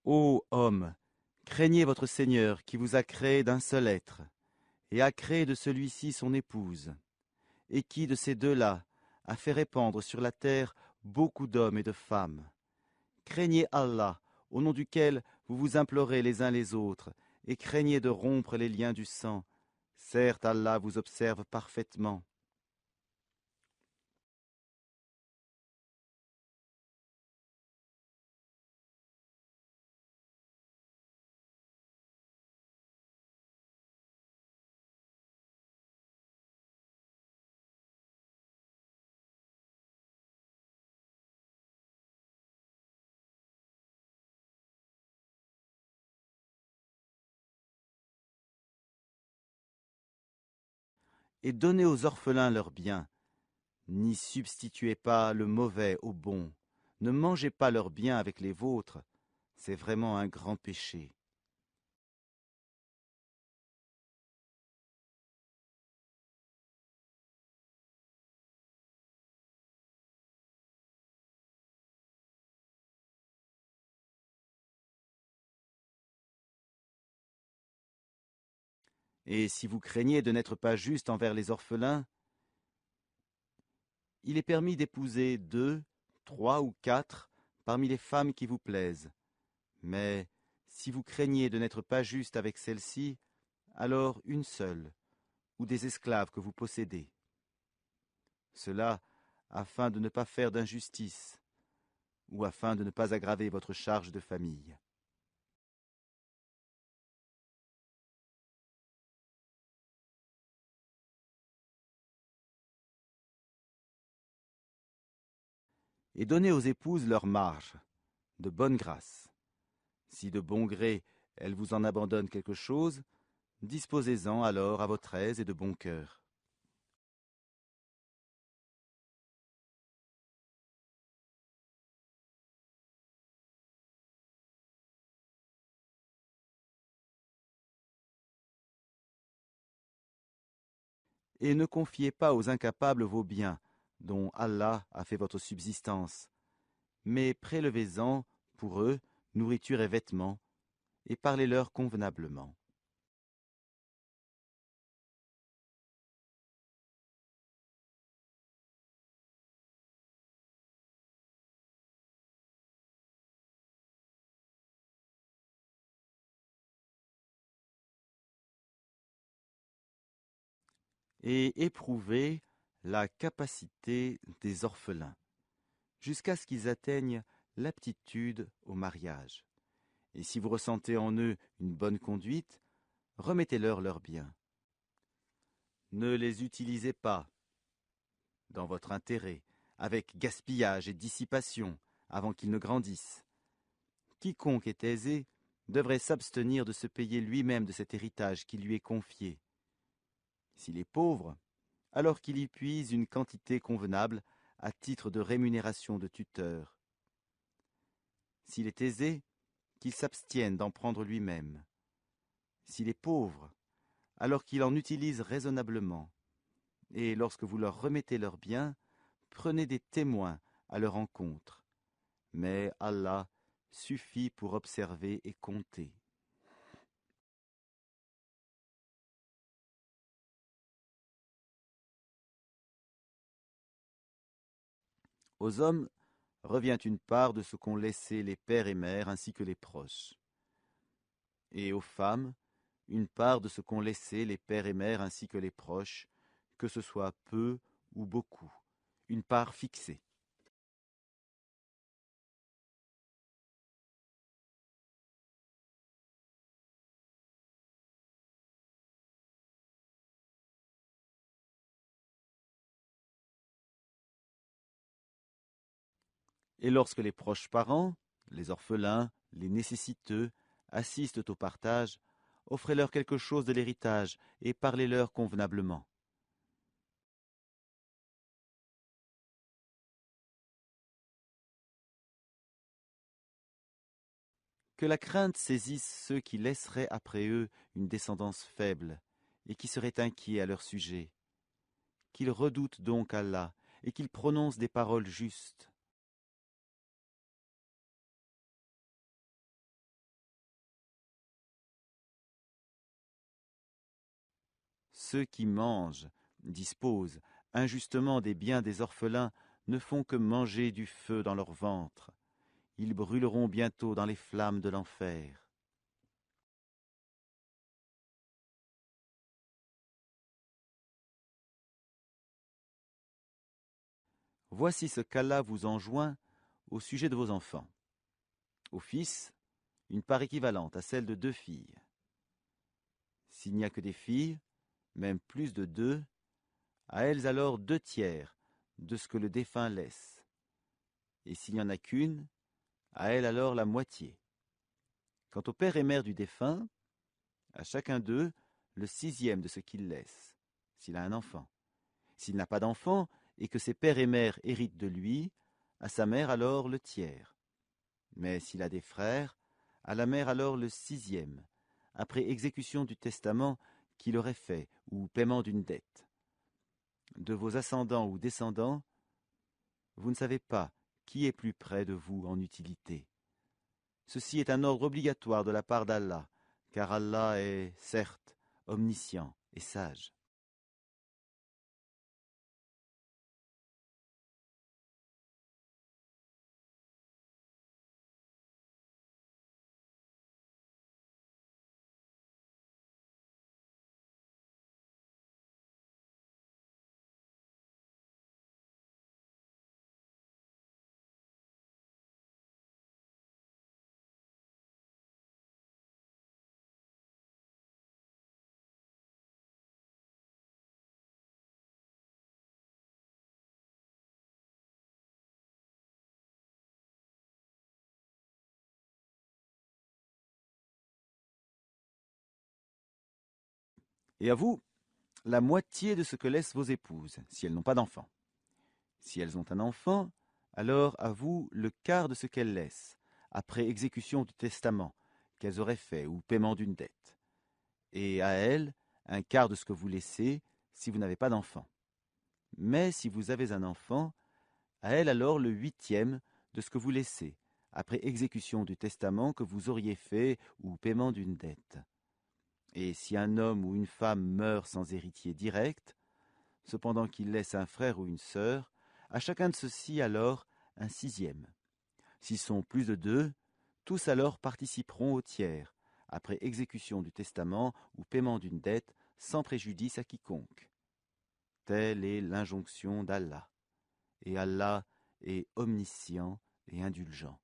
Ô homme, craignez votre Seigneur qui vous a créé d'un seul être, et a créé de celui-ci son épouse, et qui de ces deux-là a fait répandre sur la terre beaucoup d'hommes et de femmes. Craignez Allah, au nom duquel vous vous implorez les uns les autres, et craignez de rompre les liens du sang. Certes, Allah vous observe parfaitement. Et donnez aux orphelins leurs biens. N'y substituez pas le mauvais au bon. Ne mangez pas leurs biens avec les vôtres. C'est vraiment un grand péché. Et si vous craignez de n'être pas juste envers les orphelins, il est permis d'épouser 2, 3 ou 4 parmi les femmes qui vous plaisent. Mais si vous craignez de n'être pas juste avec celle-ci, alors une seule, ou des esclaves que vous possédez. Cela afin de ne pas faire d'injustice, ou afin de ne pas aggraver votre charge de famille. Et donnez aux épouses leur marge, de bonne grâce. Si de bon gré elles vous en abandonnent quelque chose, disposez-en alors à votre aise et de bon cœur. Et ne confiez pas aux incapables vos biens, dont Allah a fait votre subsistance, mais prélevez-en, pour eux, nourriture et vêtements, et parlez-leur convenablement. Et éprouvez la capacité des orphelins, jusqu'à ce qu'ils atteignent l'aptitude au mariage. Et si vous ressentez en eux une bonne conduite, remettez-leur leurs biens. Ne les utilisez pas dans votre intérêt, avec gaspillage et dissipation, avant qu'ils ne grandissent. Quiconque est aisé devrait s'abstenir de se payer lui-même de cet héritage qui lui est confié. S'il est pauvre, alors qu'il y puise une quantité convenable à titre de rémunération de tuteur. S'il est aisé, qu'il s'abstienne d'en prendre lui-même. S'il est pauvre, alors qu'il en utilise raisonnablement. Et lorsque vous leur remettez leurs biens, prenez des témoins à leur encontre. Mais Allah suffit pour observer et compter. Aux hommes revient une part de ce qu'ont laissé les pères et mères ainsi que les proches. Et aux femmes, une part de ce qu'ont laissé les pères et mères ainsi que les proches, que ce soit peu ou beaucoup, une part fixée. Et lorsque les proches parents, les orphelins, les nécessiteux, assistent au partage, offrez-leur quelque chose de l'héritage et parlez-leur convenablement. Que la crainte saisisse ceux qui laisseraient après eux une descendance faible et qui seraient inquiets à leur sujet. Qu'ils redoutent donc Allah et qu'ils prononcent des paroles justes. Ceux qui mangent, disposent injustement des biens des orphelins ne font que manger du feu dans leur ventre. Ils brûleront bientôt dans les flammes de l'enfer. Voici ce qu'Allah vous enjoint au sujet de vos enfants. Aux fils, une part équivalente à celle de 2 filles. S'il n'y a que des filles, même plus de 2, à elles alors 2/3 de ce que le défunt laisse. Et s'il n'y en a qu'une, à elle alors la moitié. Quant au père et mère du défunt, à chacun d'eux le 6e de ce qu'il laisse, s'il a un enfant. S'il n'a pas d'enfant et que ses père et mère héritent de lui, à sa mère alors le tiers. Mais s'il a des frères, à la mère alors le 6e, après exécution du testament qu'il aurait fait ou paiement d'une dette. De vos ascendants ou descendants, vous ne savez pas qui est plus près de vous en utilité. Ceci est un ordre obligatoire de la part d'Allah, car Allah est, certes, omniscient et sage. Et à vous, la moitié de ce que laissent vos épouses, si elles n'ont pas d'enfant. Si elles ont un enfant, alors à vous le quart de ce qu'elles laissent, après exécution du testament qu'elles auraient fait ou paiement d'une dette. Et à elles, un quart de ce que vous laissez si vous n'avez pas d'enfant. Mais si vous avez un enfant, à elle alors le 8e de ce que vous laissez, après exécution du testament que vous auriez fait ou paiement d'une dette. Et si un homme ou une femme meurt sans héritier direct, cependant qu'il laisse un frère ou une sœur, à chacun de ceux-ci alors un 6e. S'ils sont plus de 2, tous alors participeront au tiers, après exécution du testament ou paiement d'une dette, sans préjudice à quiconque. Telle est l'injonction d'Allah. Et Allah est omniscient et indulgent.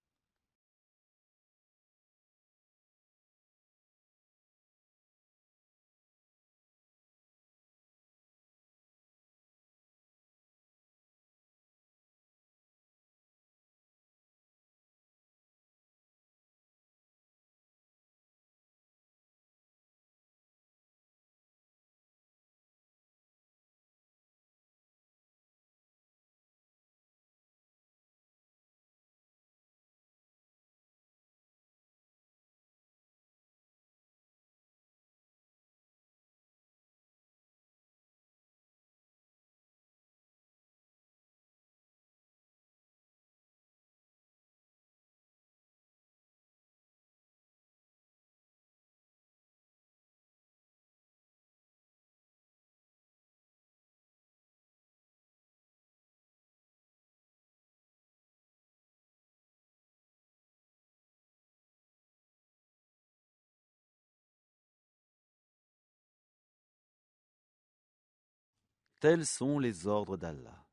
Tels sont les ordres d'Allah.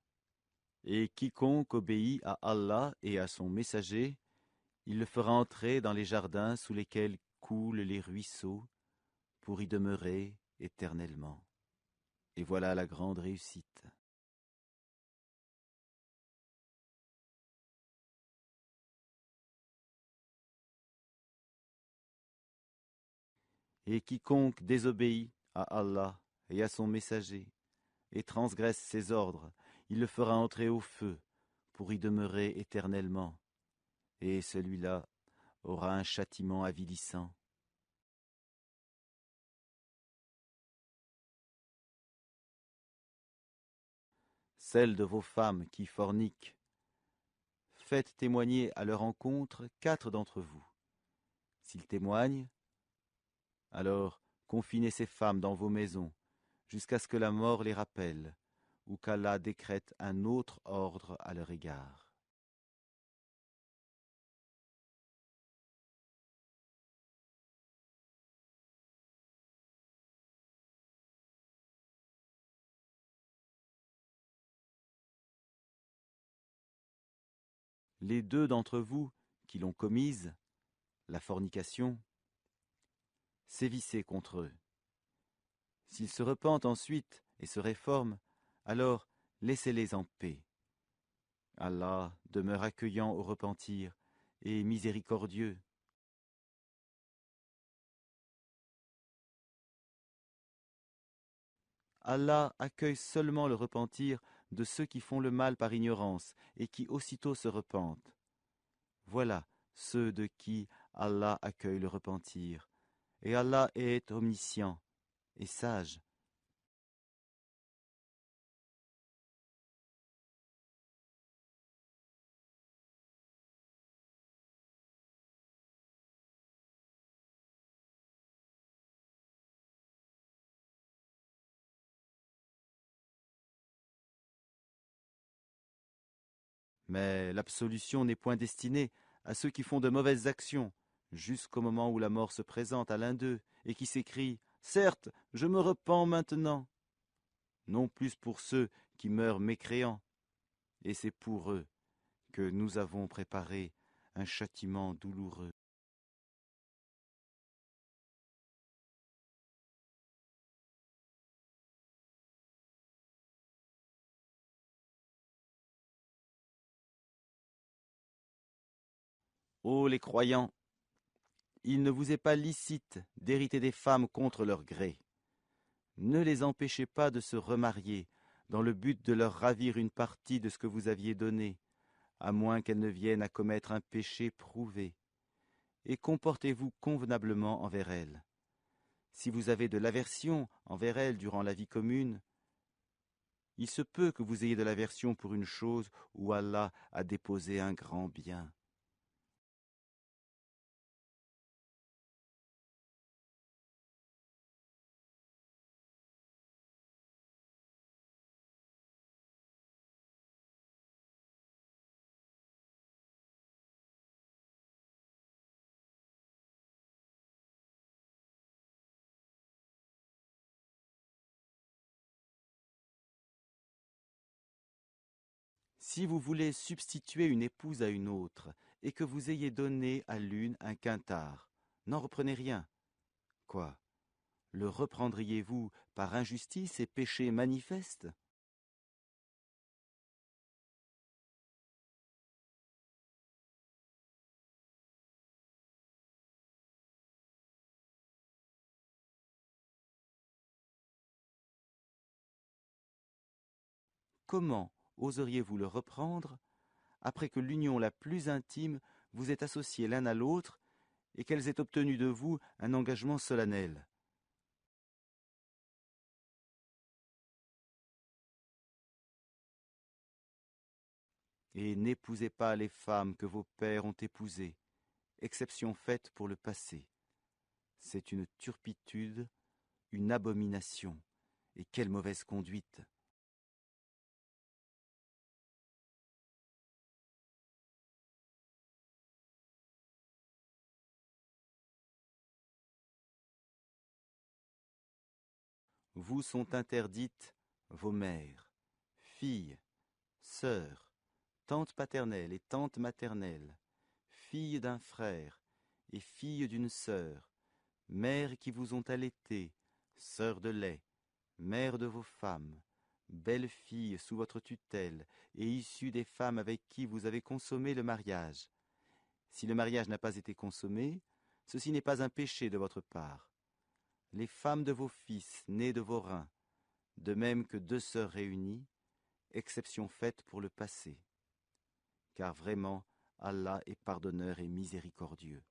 Et quiconque obéit à Allah et à son messager, il le fera entrer dans les jardins sous lesquels coulent les ruisseaux, pour y demeurer éternellement. Et voilà la grande réussite. Et quiconque désobéit à Allah et à son messager, et transgresse ses ordres, il le fera entrer au feu, pour y demeurer éternellement. Et celui-là aura un châtiment avilissant. Celles de vos femmes qui forniquent, faites témoigner à leur encontre 4 d'entre vous. S'ils témoignent, alors confinez ces femmes dans vos maisons, jusqu'à ce que la mort les rappelle, ou qu'Allah décrète un autre ordre à leur égard. Les deux d'entre vous qui l'ont commise, la fornication, sévissez contre eux. S'ils se repentent ensuite et se réforment, alors laissez-les en paix. Allah demeure accueillant au repentir et miséricordieux. Allah accueille seulement le repentir de ceux qui font le mal par ignorance et qui aussitôt se repentent. Voilà ceux de qui Allah accueille le repentir. Et Allah est omniscient et sage. Mais l'absolution n'est point destinée à ceux qui font de mauvaises actions, jusqu'au moment où la mort se présente à l'un d'eux et qui s'écrie « Certes, je me repens maintenant !» Non plus pour ceux qui meurent mécréants. Et c'est pour eux que nous avons préparé un châtiment douloureux. Ô les croyants, il ne vous est pas licite d'hériter des femmes contre leur gré. Ne les empêchez pas de se remarier dans le but de leur ravir une partie de ce que vous aviez donné, à moins qu'elles ne viennent à commettre un péché prouvé. Et comportez-vous convenablement envers elles. Si vous avez de l'aversion envers elles durant la vie commune, il se peut que vous ayez de l'aversion pour une chose où Allah a déposé un grand bien. Si vous voulez substituer une épouse à une autre, et que vous ayez donné à l'une un quintard, n'en reprenez rien. Quoi? Le reprendriez-vous par injustice et péché manifeste? Comment oseriez-vous le reprendre après que l'union la plus intime vous ait associés l'un à l'autre et qu'elles aient obtenu de vous un engagement solennel? Et n'épousez pas les femmes que vos pères ont épousées, exception faite pour le passé. C'est une turpitude, une abomination, et quelle mauvaise conduite! Vous sont interdites vos mères, filles, sœurs, tantes paternelles et tantes maternelles, filles d'un frère et filles d'une sœur, mères qui vous ont allaitées, sœurs de lait, mères de vos femmes, belles filles sous votre tutelle et issues des femmes avec qui vous avez consommé le mariage. Si le mariage n'a pas été consommé, ceci n'est pas un péché de votre part. Les femmes de vos fils nés de vos reins, de même que deux sœurs réunies, exception faite pour le passé. Car vraiment, Allah est pardonneur et miséricordieux.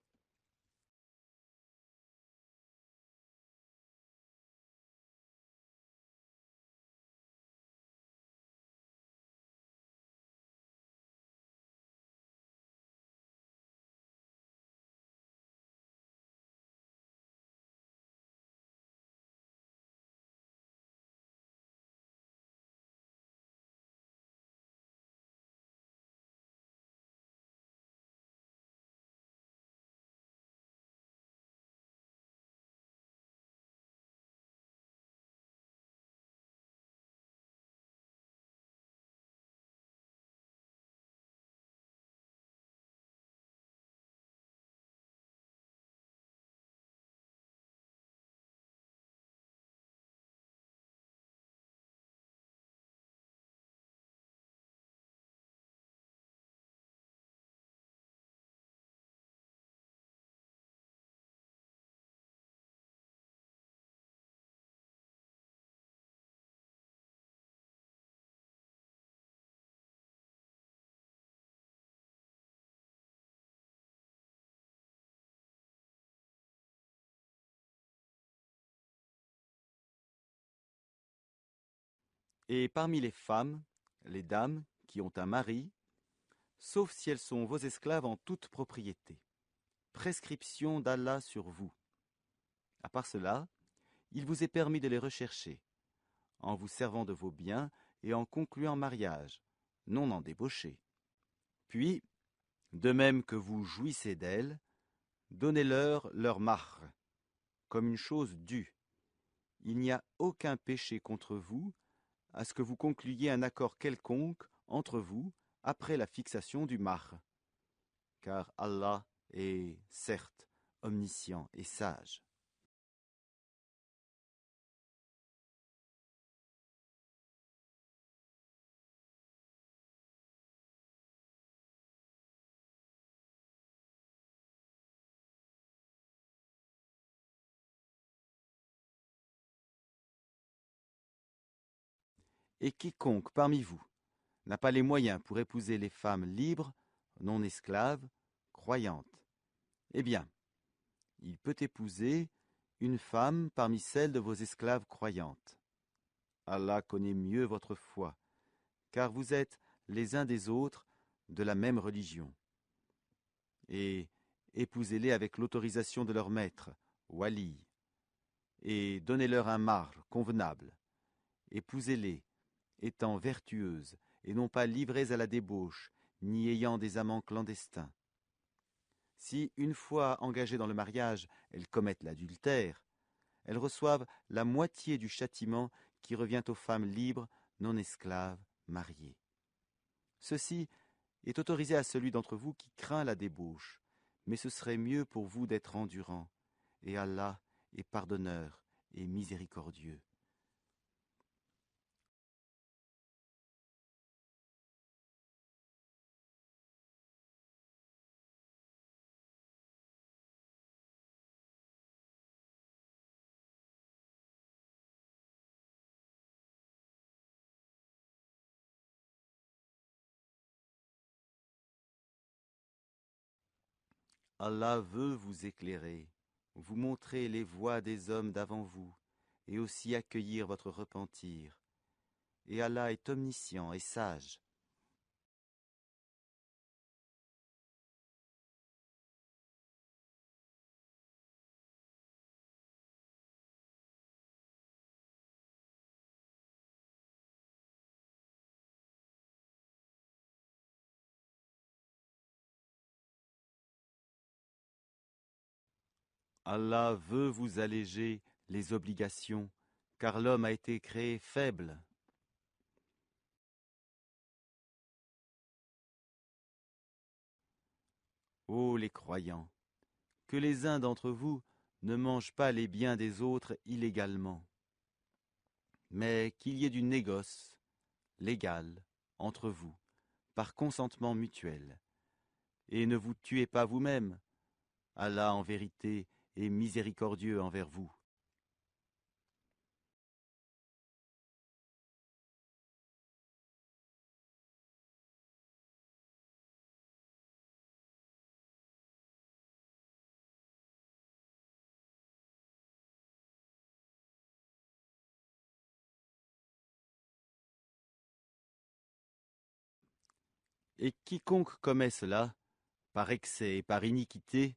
Et parmi les femmes, les dames qui ont un mari, sauf si elles sont vos esclaves en toute propriété. Prescription d'Allah sur vous. À part cela, il vous est permis de les rechercher, en vous servant de vos biens et en concluant mariage, non en débauché. Puis, de même que vous jouissez d'elles, donnez-leur leur mahr, comme une chose due. Il n'y a aucun péché contre vous, à ce que vous concluiez un accord quelconque entre vous après la fixation du mahr. Car Allah est, certes, omniscient et sage. Et quiconque parmi vous n'a pas les moyens pour épouser les femmes libres, non esclaves, croyantes, eh bien, il peut épouser une femme parmi celles de vos esclaves croyantes. Allah connaît mieux votre foi, car vous êtes les uns des autres de la même religion. Et épousez-les avec l'autorisation de leur maître, wali, et donnez-leur un mahr convenable. Épousez-les, étant vertueuses, et non pas livrées à la débauche, ni ayant des amants clandestins. Si, une fois engagées dans le mariage, elles commettent l'adultère, elles reçoivent la moitié du châtiment qui revient aux femmes libres, non esclaves, mariées. Ceci est autorisé à celui d'entre vous qui craint la débauche, mais ce serait mieux pour vous d'être endurant, et Allah est pardonneur et miséricordieux. Allah veut vous éclairer, vous montrer les voies des hommes d'avant vous, et aussi accueillir votre repentir. Et Allah est omniscient et sage. Allah veut vous alléger les obligations, car l'homme a été créé faible. Ô les croyants, que les uns d'entre vous ne mangent pas les biens des autres illégalement, mais qu'il y ait du négoce, légal, entre vous, par consentement mutuel. Et ne vous tuez pas vous-même. Allah, en vérité, est miséricordieux envers vous. Et quiconque commet cela, par excès et par iniquité,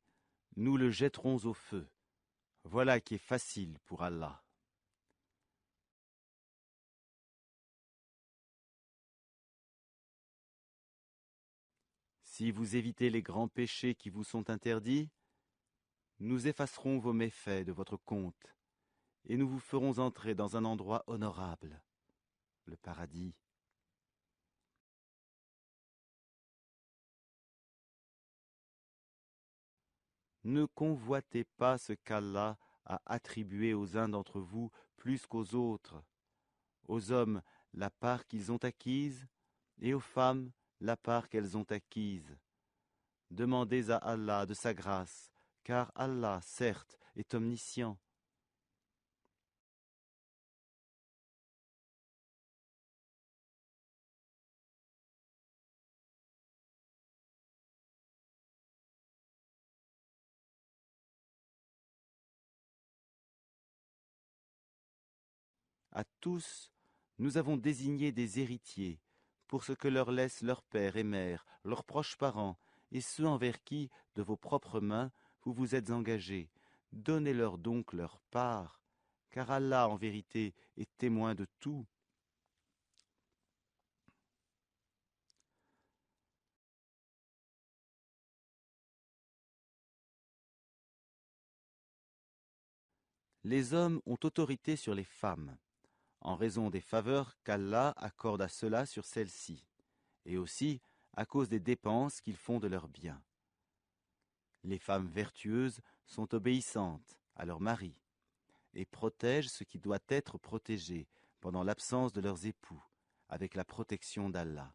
nous le jetterons au feu. Voilà qui est facile pour Allah. Si vous évitez les grands péchés qui vous sont interdits, nous effacerons vos méfaits de votre compte, et nous vous ferons entrer dans un endroit honorable, le paradis. Ne convoitez pas ce qu'Allah a attribué aux uns d'entre vous plus qu'aux autres, aux hommes la part qu'ils ont acquise, et aux femmes la part qu'elles ont acquise. Demandez à Allah de sa grâce, car Allah, certes, est omniscient. À tous, Nous avons désigné des héritiers pour ce que leur laissent leur père et mère, leurs proches parents, et ceux envers qui, de vos propres mains, vous vous êtes engagés. Donnez-leur donc leur part, car Allah, en vérité, est témoin de tout. Les hommes ont autorité sur les femmes, en raison des faveurs qu'Allah accorde à ceux-là sur celles-ci, et aussi à cause des dépenses qu'ils font de leurs biens. Les femmes vertueuses sont obéissantes à leur mari et protègent ce qui doit être protégé pendant l'absence de leurs époux, avec la protection d'Allah.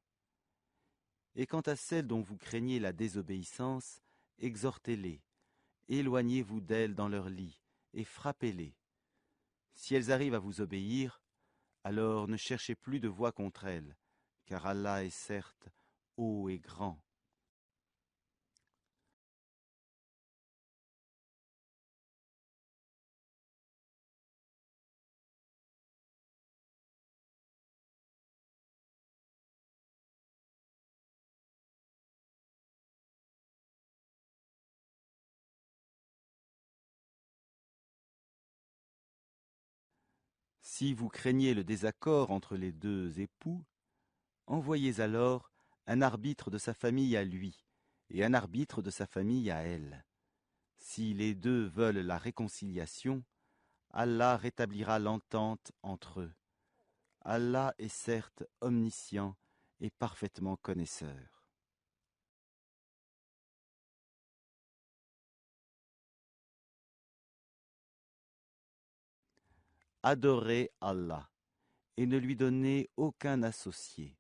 Et quant à celles dont vous craignez la désobéissance, exhortez-les, éloignez-vous d'elles dans leur lit, et frappez-les. Si elles arrivent à vous obéir, alors ne cherchez plus de voie contre elles, car Allah est certes haut et grand. Si vous craignez le désaccord entre les deux époux, envoyez alors un arbitre de sa famille à lui et un arbitre de sa famille à elle. Si les deux veulent la réconciliation, Allah rétablira l'entente entre eux. Allah est certes omniscient et parfaitement connaisseur. Adorez Allah et ne lui donnez aucun associé.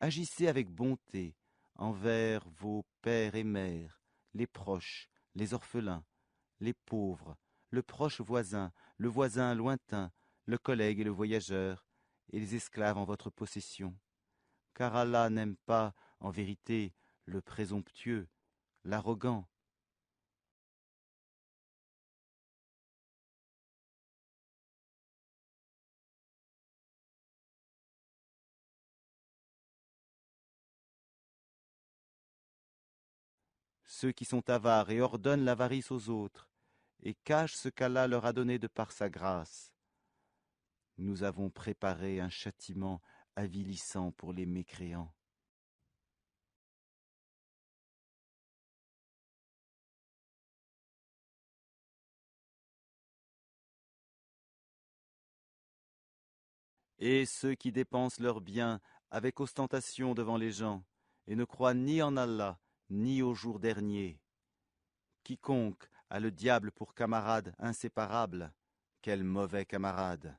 Agissez avec bonté envers vos pères et mères, les proches, les orphelins, les pauvres, le proche voisin, le voisin lointain, le collègue et le voyageur, et les esclaves en votre possession. Car Allah n'aime pas, en vérité, le présomptueux, l'arrogant. Ceux qui sont avares et ordonnent l'avarice aux autres, et cachent ce qu'Allah leur a donné de par sa grâce. Nous avons préparé un châtiment avilissant pour les mécréants. Et ceux qui dépensent leurs biens avec ostentation devant les gens, et ne croient ni en Allah, ni au jour dernier. Quiconque a le diable pour camarade inséparable, quel mauvais camarade!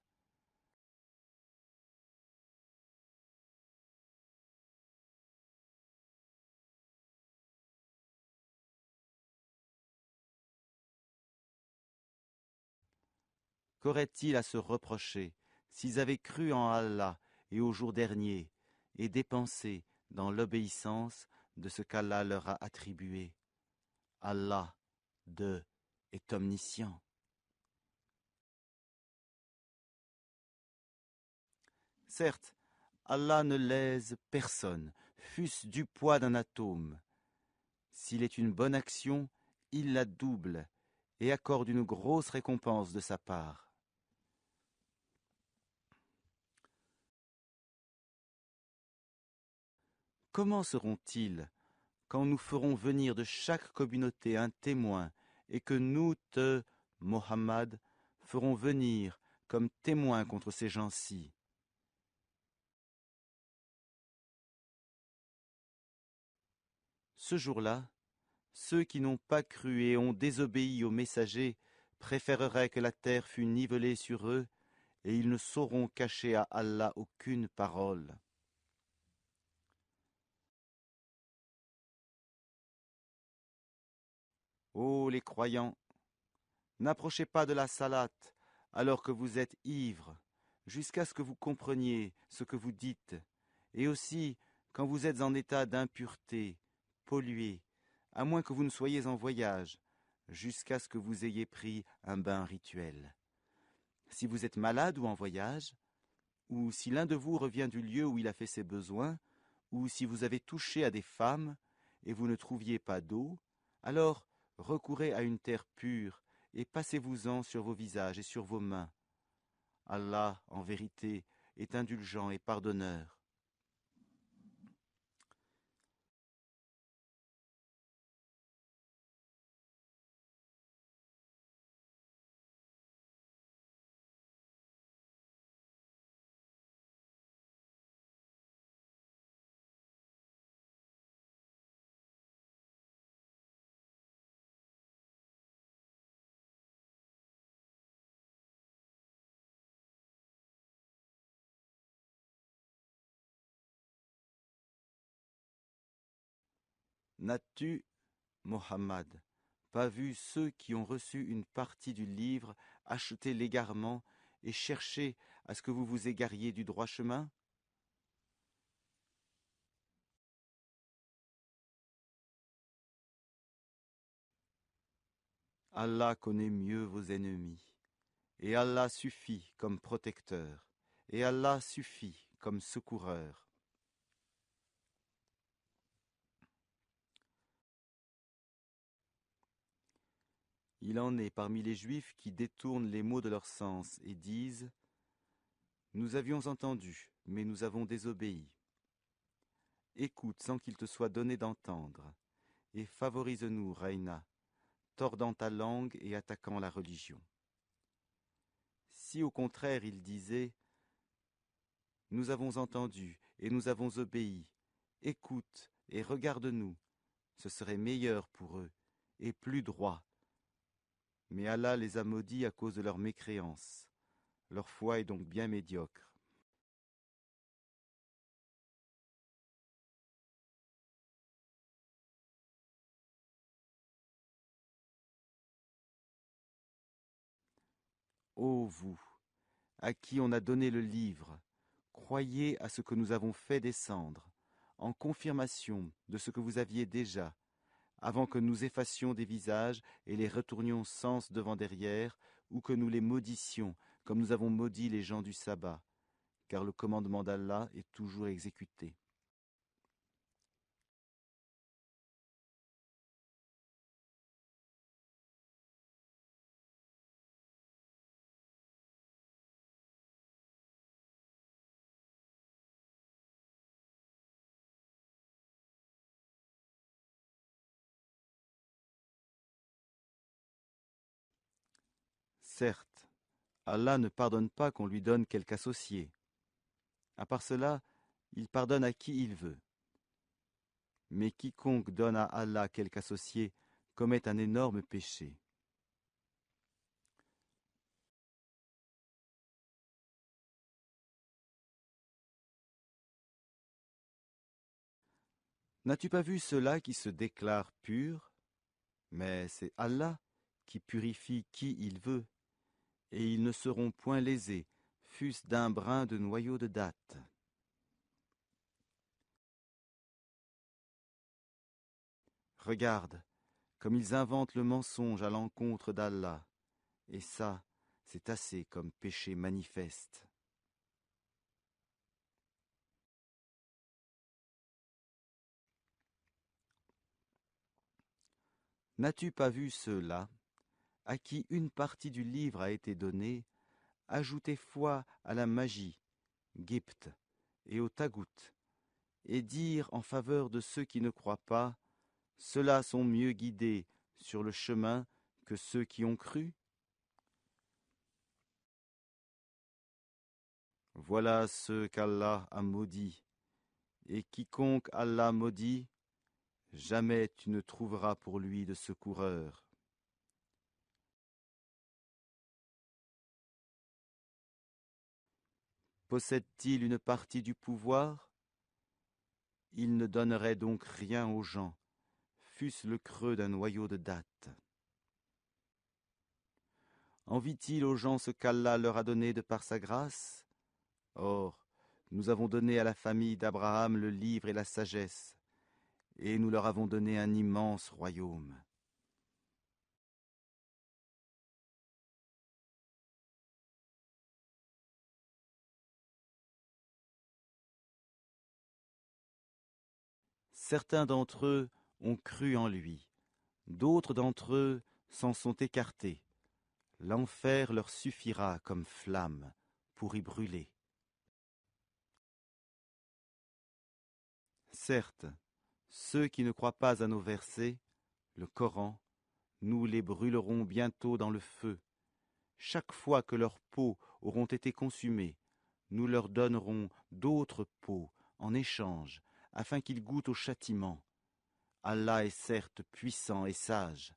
Qu'auraient-ils à se reprocher s'ils avaient cru en Allah et au jour dernier, et dépensé dans l'obéissance de ce qu'Allah leur a attribué? Allah, est omniscient. Certes, Allah ne lèse personne, fût-ce du poids d'un atome. S'il est une bonne action, il la double et accorde une grosse récompense de sa part. Comment seront-ils quand nous ferons venir de chaque communauté un témoin et que nous Mohammed, ferons venir comme témoin contre ces gens-ci? Ce jour-là, ceux qui n'ont pas cru et ont désobéi aux messagers préféreraient que la terre fût nivelée sur eux, et ils ne sauront cacher à Allah aucune parole. Ô les croyants, n'approchez pas de la salate alors que vous êtes ivres, jusqu'à ce que vous compreniez ce que vous dites, et aussi quand vous êtes en état d'impureté, pollué, à moins que vous ne soyez en voyage, jusqu'à ce que vous ayez pris un bain rituel. Si vous êtes malade ou en voyage, ou si l'un de vous revient du lieu où il a fait ses besoins, ou si vous avez touché à des femmes et vous ne trouviez pas d'eau, alors recourez à une terre pure et passez-vous-en sur vos visages et sur vos mains. Allah, en vérité, est indulgent et pardonneur. N'as-tu, Mohammed, pas vu ceux qui ont reçu une partie du livre acheter l'égarement et chercher à ce que vous vous égariez du droit chemin? Allah connaît mieux vos ennemis, et Allah suffit comme protecteur, et Allah suffit comme secoureur. Il en est parmi les Juifs qui détournent les mots de leur sens et disent « Nous avions entendu, mais nous avons désobéi. » Écoute sans qu'il te soit donné d'entendre, et favorise-nous, Reina, tordant ta langue et attaquant la religion. Si au contraire ils disaient « Nous avons entendu et nous avons obéi, écoute et regarde-nous », ce serait meilleur pour eux et plus droit. Mais Allah les a maudits à cause de leur mécréance. Leur foi est donc bien médiocre. Ô vous, à qui on a donné le livre, croyez à ce que nous avons fait descendre, en confirmation de ce que vous aviez déjà, avant que nous effacions des visages et les retournions sens devant derrière, ou que nous les maudissions, comme nous avons maudit les gens du sabbat, car le commandement d'Allah est toujours exécuté. Certes, Allah ne pardonne pas qu'on lui donne quelque associé. À part cela, il pardonne à qui il veut. Mais quiconque donne à Allah quelque associé commet un énorme péché. N'as-tu pas vu ceux-là qui se déclarent purs? Mais c'est Allah qui purifie qui il veut, et ils ne seront point lésés, fût-ce d'un brin de noyau de datte. Regarde, comme ils inventent le mensonge à l'encontre d'Allah, et ça, c'est assez comme péché manifeste. N'as-tu pas vu ceux-là, à qui une partie du livre a été donnée, ajouter foi à la magie, Gypte, et au tagout, et dire en faveur de ceux qui ne croient pas, ceux-là sont mieux guidés sur le chemin que ceux qui ont cru? Voilà ceux qu'Allah a maudits, et quiconque Allah maudit, jamais tu ne trouveras pour lui de secoureur. Possède-t-il une partie du pouvoir? Il ne donnerait donc rien aux gens, fût-ce le creux d'un noyau de datte. Envie-t-il aux gens ce qu'Allah leur a donné de par sa grâce? Or, nous avons donné à la famille d'Abraham le livre et la sagesse, et nous leur avons donné un immense royaume. Certains d'entre eux ont cru en lui, d'autres d'entre eux s'en sont écartés. L'enfer leur suffira comme flamme pour y brûler. Certes, ceux qui ne croient pas à nos versets, le Coran, nous les brûlerons bientôt dans le feu. Chaque fois que leurs peaux auront été consumées, nous leur donnerons d'autres peaux en échange, afin qu'ils goûtent au châtiment. Allah est certes puissant et sage.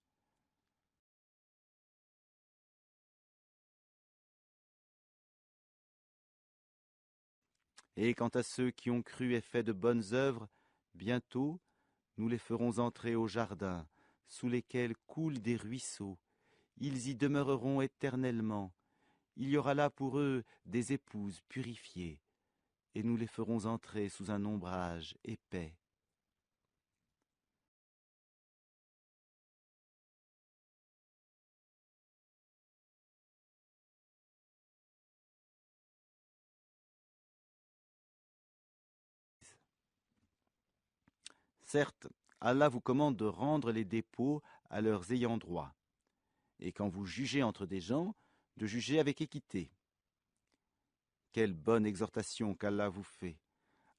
Et quant à ceux qui ont cru et fait de bonnes œuvres, bientôt nous les ferons entrer au jardin, sous lesquels coulent des ruisseaux. Ils y demeureront éternellement. Il y aura là pour eux des épouses purifiées, et nous les ferons entrer sous un ombrage épais. Certes, Allah vous commande de rendre les dépôts à leurs ayants droit, et quand vous jugez entre des gens, de juger avec équité. Quelle bonne exhortation qu'Allah vous fait.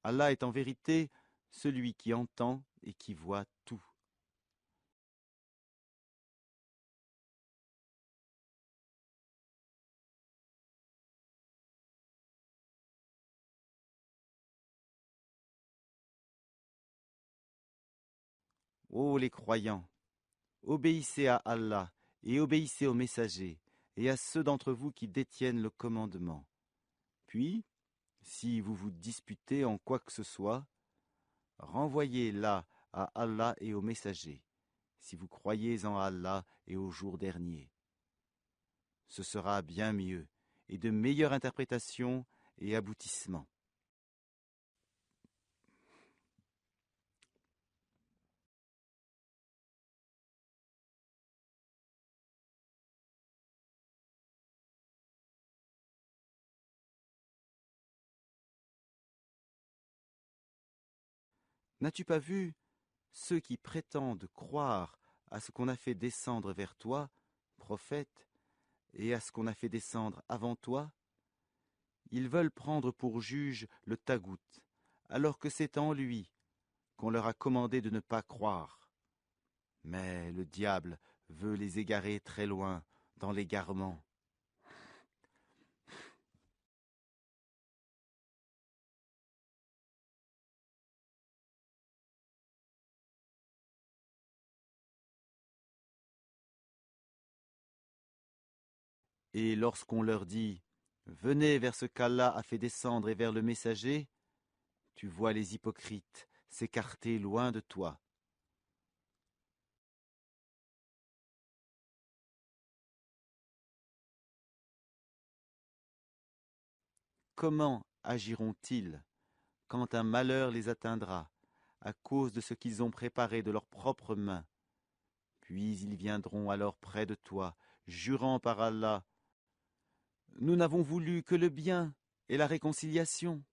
Allah est en vérité celui qui entend et qui voit tout. Ô les croyants, obéissez à Allah et obéissez aux messagers et à ceux d'entre vous qui détiennent le commandement. Puis, si vous vous disputez en quoi que ce soit, renvoyez-la à Allah et aux messagers, si vous croyez en Allah et au jour dernier. Ce sera bien mieux, et de meilleure interprétation et aboutissement. N'as-tu pas vu ceux qui prétendent croire à ce qu'on a fait descendre vers toi, prophète, et à ce qu'on a fait descendre avant toi? Ils veulent prendre pour juge le tagout, alors que c'est en lui qu'on leur a commandé de ne pas croire. Mais le diable veut les égarer très loin dans l'égarement. Et lorsqu'on leur dit « Venez vers ce qu'Allah a fait descendre et vers le messager », tu vois les hypocrites s'écarter loin de toi. Comment agiront-ils quand un malheur les atteindra à cause de ce qu'ils ont préparé de leurs propres mains? Puis ils viendront alors près de toi, jurant par Allah, « Nous n'avons voulu que le bien et la réconciliation. »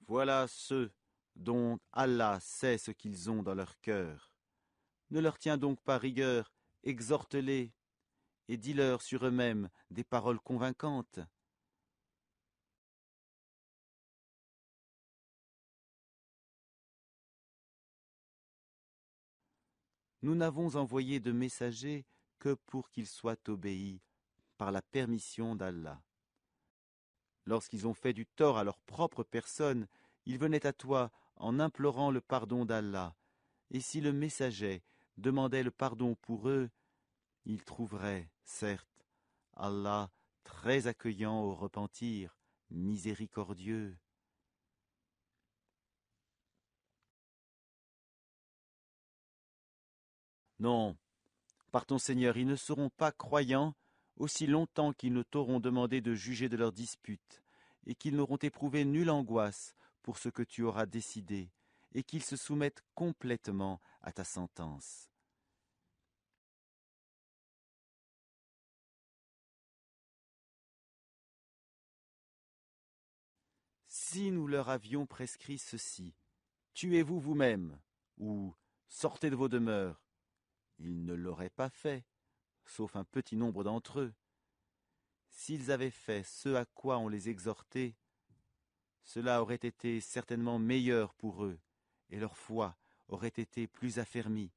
Voilà ceux dont Allah sait ce qu'ils ont dans leur cœur. Ne leur tiens donc pas rigueur, exhorte-les, et dis-leur sur eux-mêmes des paroles convaincantes. Nous n'avons envoyé de messagers que pour qu'ils soient obéis par la permission d'Allah. Lorsqu'ils ont fait du tort à leur propre personne, ils venaient à toi en implorant le pardon d'Allah. Et si le messager demandait le pardon pour eux, ils trouveraient, certes, Allah très accueillant au repentir, miséricordieux. Non, par ton Seigneur, ils ne seront pas croyants aussi longtemps qu'ils ne t'auront demandé de juger de leurs disputes, et qu'ils n'auront éprouvé nulle angoisse pour ce que tu auras décidé, et qu'ils se soumettent complètement à ta sentence. Si nous leur avions prescrit ceci, tuez-vous vous-même, ou sortez de vos demeures, ils ne l'auraient pas fait, sauf un petit nombre d'entre eux. S'ils avaient fait ce à quoi on les exhortait, cela aurait été certainement meilleur pour eux, et leur foi aurait été plus affermie.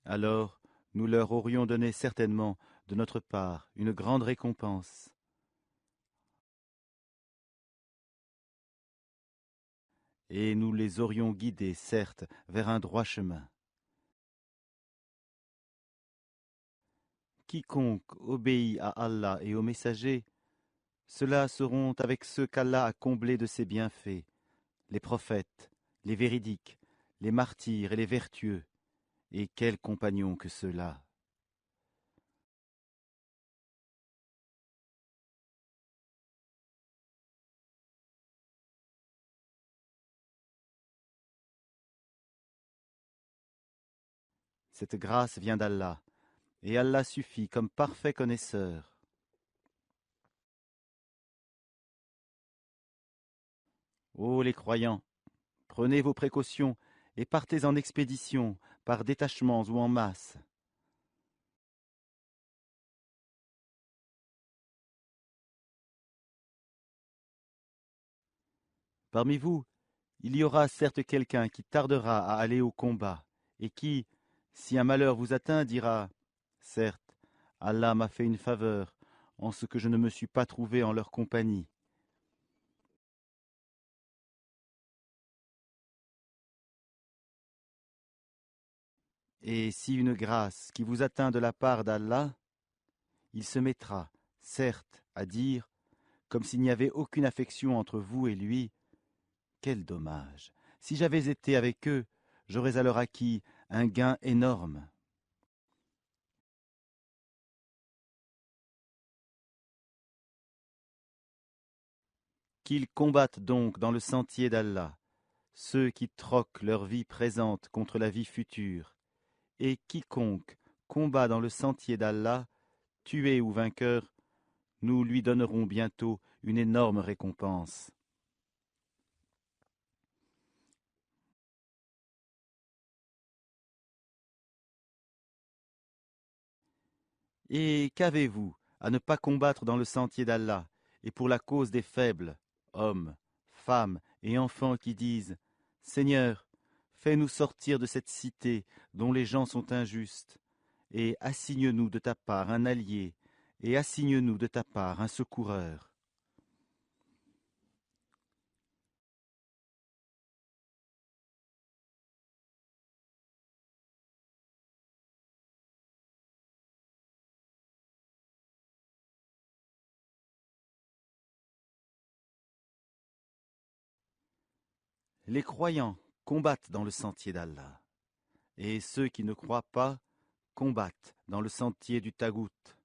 Alors nous leur aurions donné certainement, de notre part, une grande récompense. Et nous les aurions guidés, certes, vers un droit chemin. Quiconque obéit à Allah et aux messagers, ceux-là seront avec ceux qu'Allah a comblés de ses bienfaits, les prophètes, les véridiques, les martyrs et les vertueux. Et quels compagnons que ceux-là! Cette grâce vient d'Allah, et Allah suffit comme parfait connaisseur. Ô les croyants, prenez vos précautions et partez en expédition, par détachements ou en masse. Parmi vous, il y aura certes quelqu'un qui tardera à aller au combat, et qui, si un malheur vous atteint, dira « Certes, Allah m'a fait une faveur, en ce que je ne me suis pas trouvé en leur compagnie. » Et si une grâce qui vous atteint de la part d'Allah, il se mettra, certes, à dire, comme s'il n'y avait aucune affection entre vous et lui, « Quel dommage! Si j'avais été avec eux, j'aurais alors acquis un gain énorme. » Qu'ils combattent donc dans le sentier d'Allah, ceux qui troquent leur vie présente contre la vie future, et quiconque combat dans le sentier d'Allah, tué ou vainqueur, nous lui donnerons bientôt une énorme récompense. Et qu'avez-vous à ne pas combattre dans le sentier d'Allah, et pour la cause des faibles, hommes, femmes et enfants qui disent « Seigneur, fais-nous sortir de cette cité dont les gens sont injustes, et assigne-nous de ta part un allié, et assigne-nous de ta part un secoureur. » Les croyants combattent dans le sentier d'Allah, et ceux qui ne croient pas combattent dans le sentier du Tagout.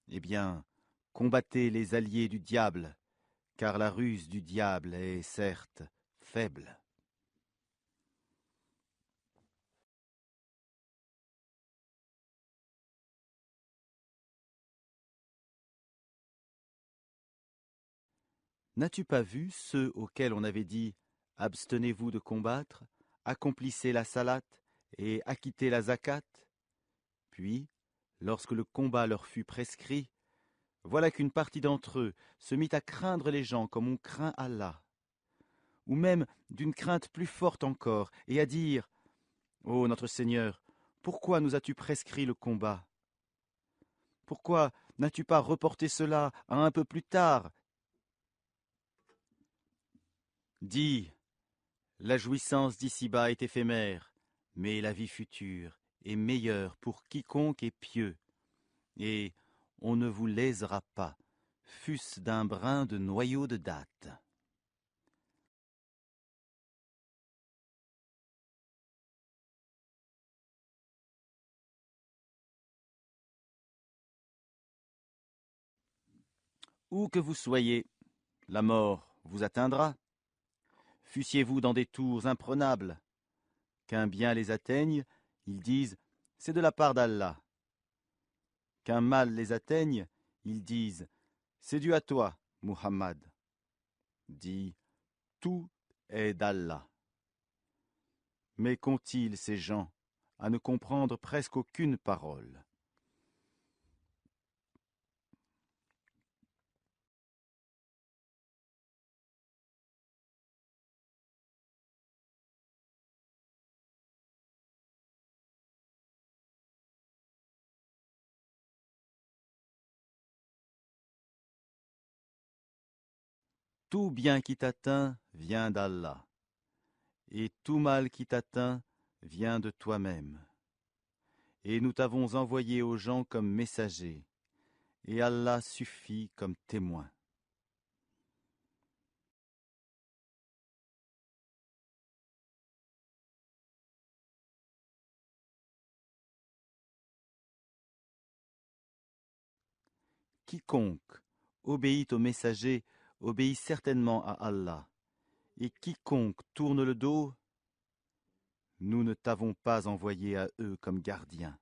Eh bien, combattez les alliés du diable, car la ruse du diable est, certes, faible. N'as-tu pas vu ceux auxquels on avait dit « Abstenez-vous de combattre, accomplissez la salat et acquittez la zakat » Puis, lorsque le combat leur fut prescrit, voilà qu'une partie d'entre eux se mit à craindre les gens comme on craint Allah, ou même d'une crainte plus forte encore, et à dire « Ô notre Seigneur, pourquoi nous as-tu prescrit le combat? Pourquoi n'as-tu pas reporté cela à un peu plus tard? Dis, la jouissance d'ici-bas est éphémère, mais la vie future est meilleure pour quiconque est pieux, et on ne vous lésera pas, fût-ce d'un brin de noyau de datte. » Où que vous soyez, la mort vous atteindra. Fussiez-vous dans des tours imprenables, qu'un bien les atteigne, ils disent « c'est de la part d'Allah ». Qu'un mal les atteigne, ils disent « c'est dû à toi, Muhammad ». Dis « tout est d'Allah ». Mais qu'ont-ils, ces gens, à ne comprendre presque aucune parole? Tout bien qui t'atteint vient d'Allah, et tout mal qui t'atteint vient de toi-même. Et nous t'avons envoyé aux gens comme messagers, et Allah suffit comme témoin. Quiconque obéit aux messagers obéit certainement à Allah, et quiconque tourne le dos, nous ne t'avons pas envoyé à eux comme gardiens.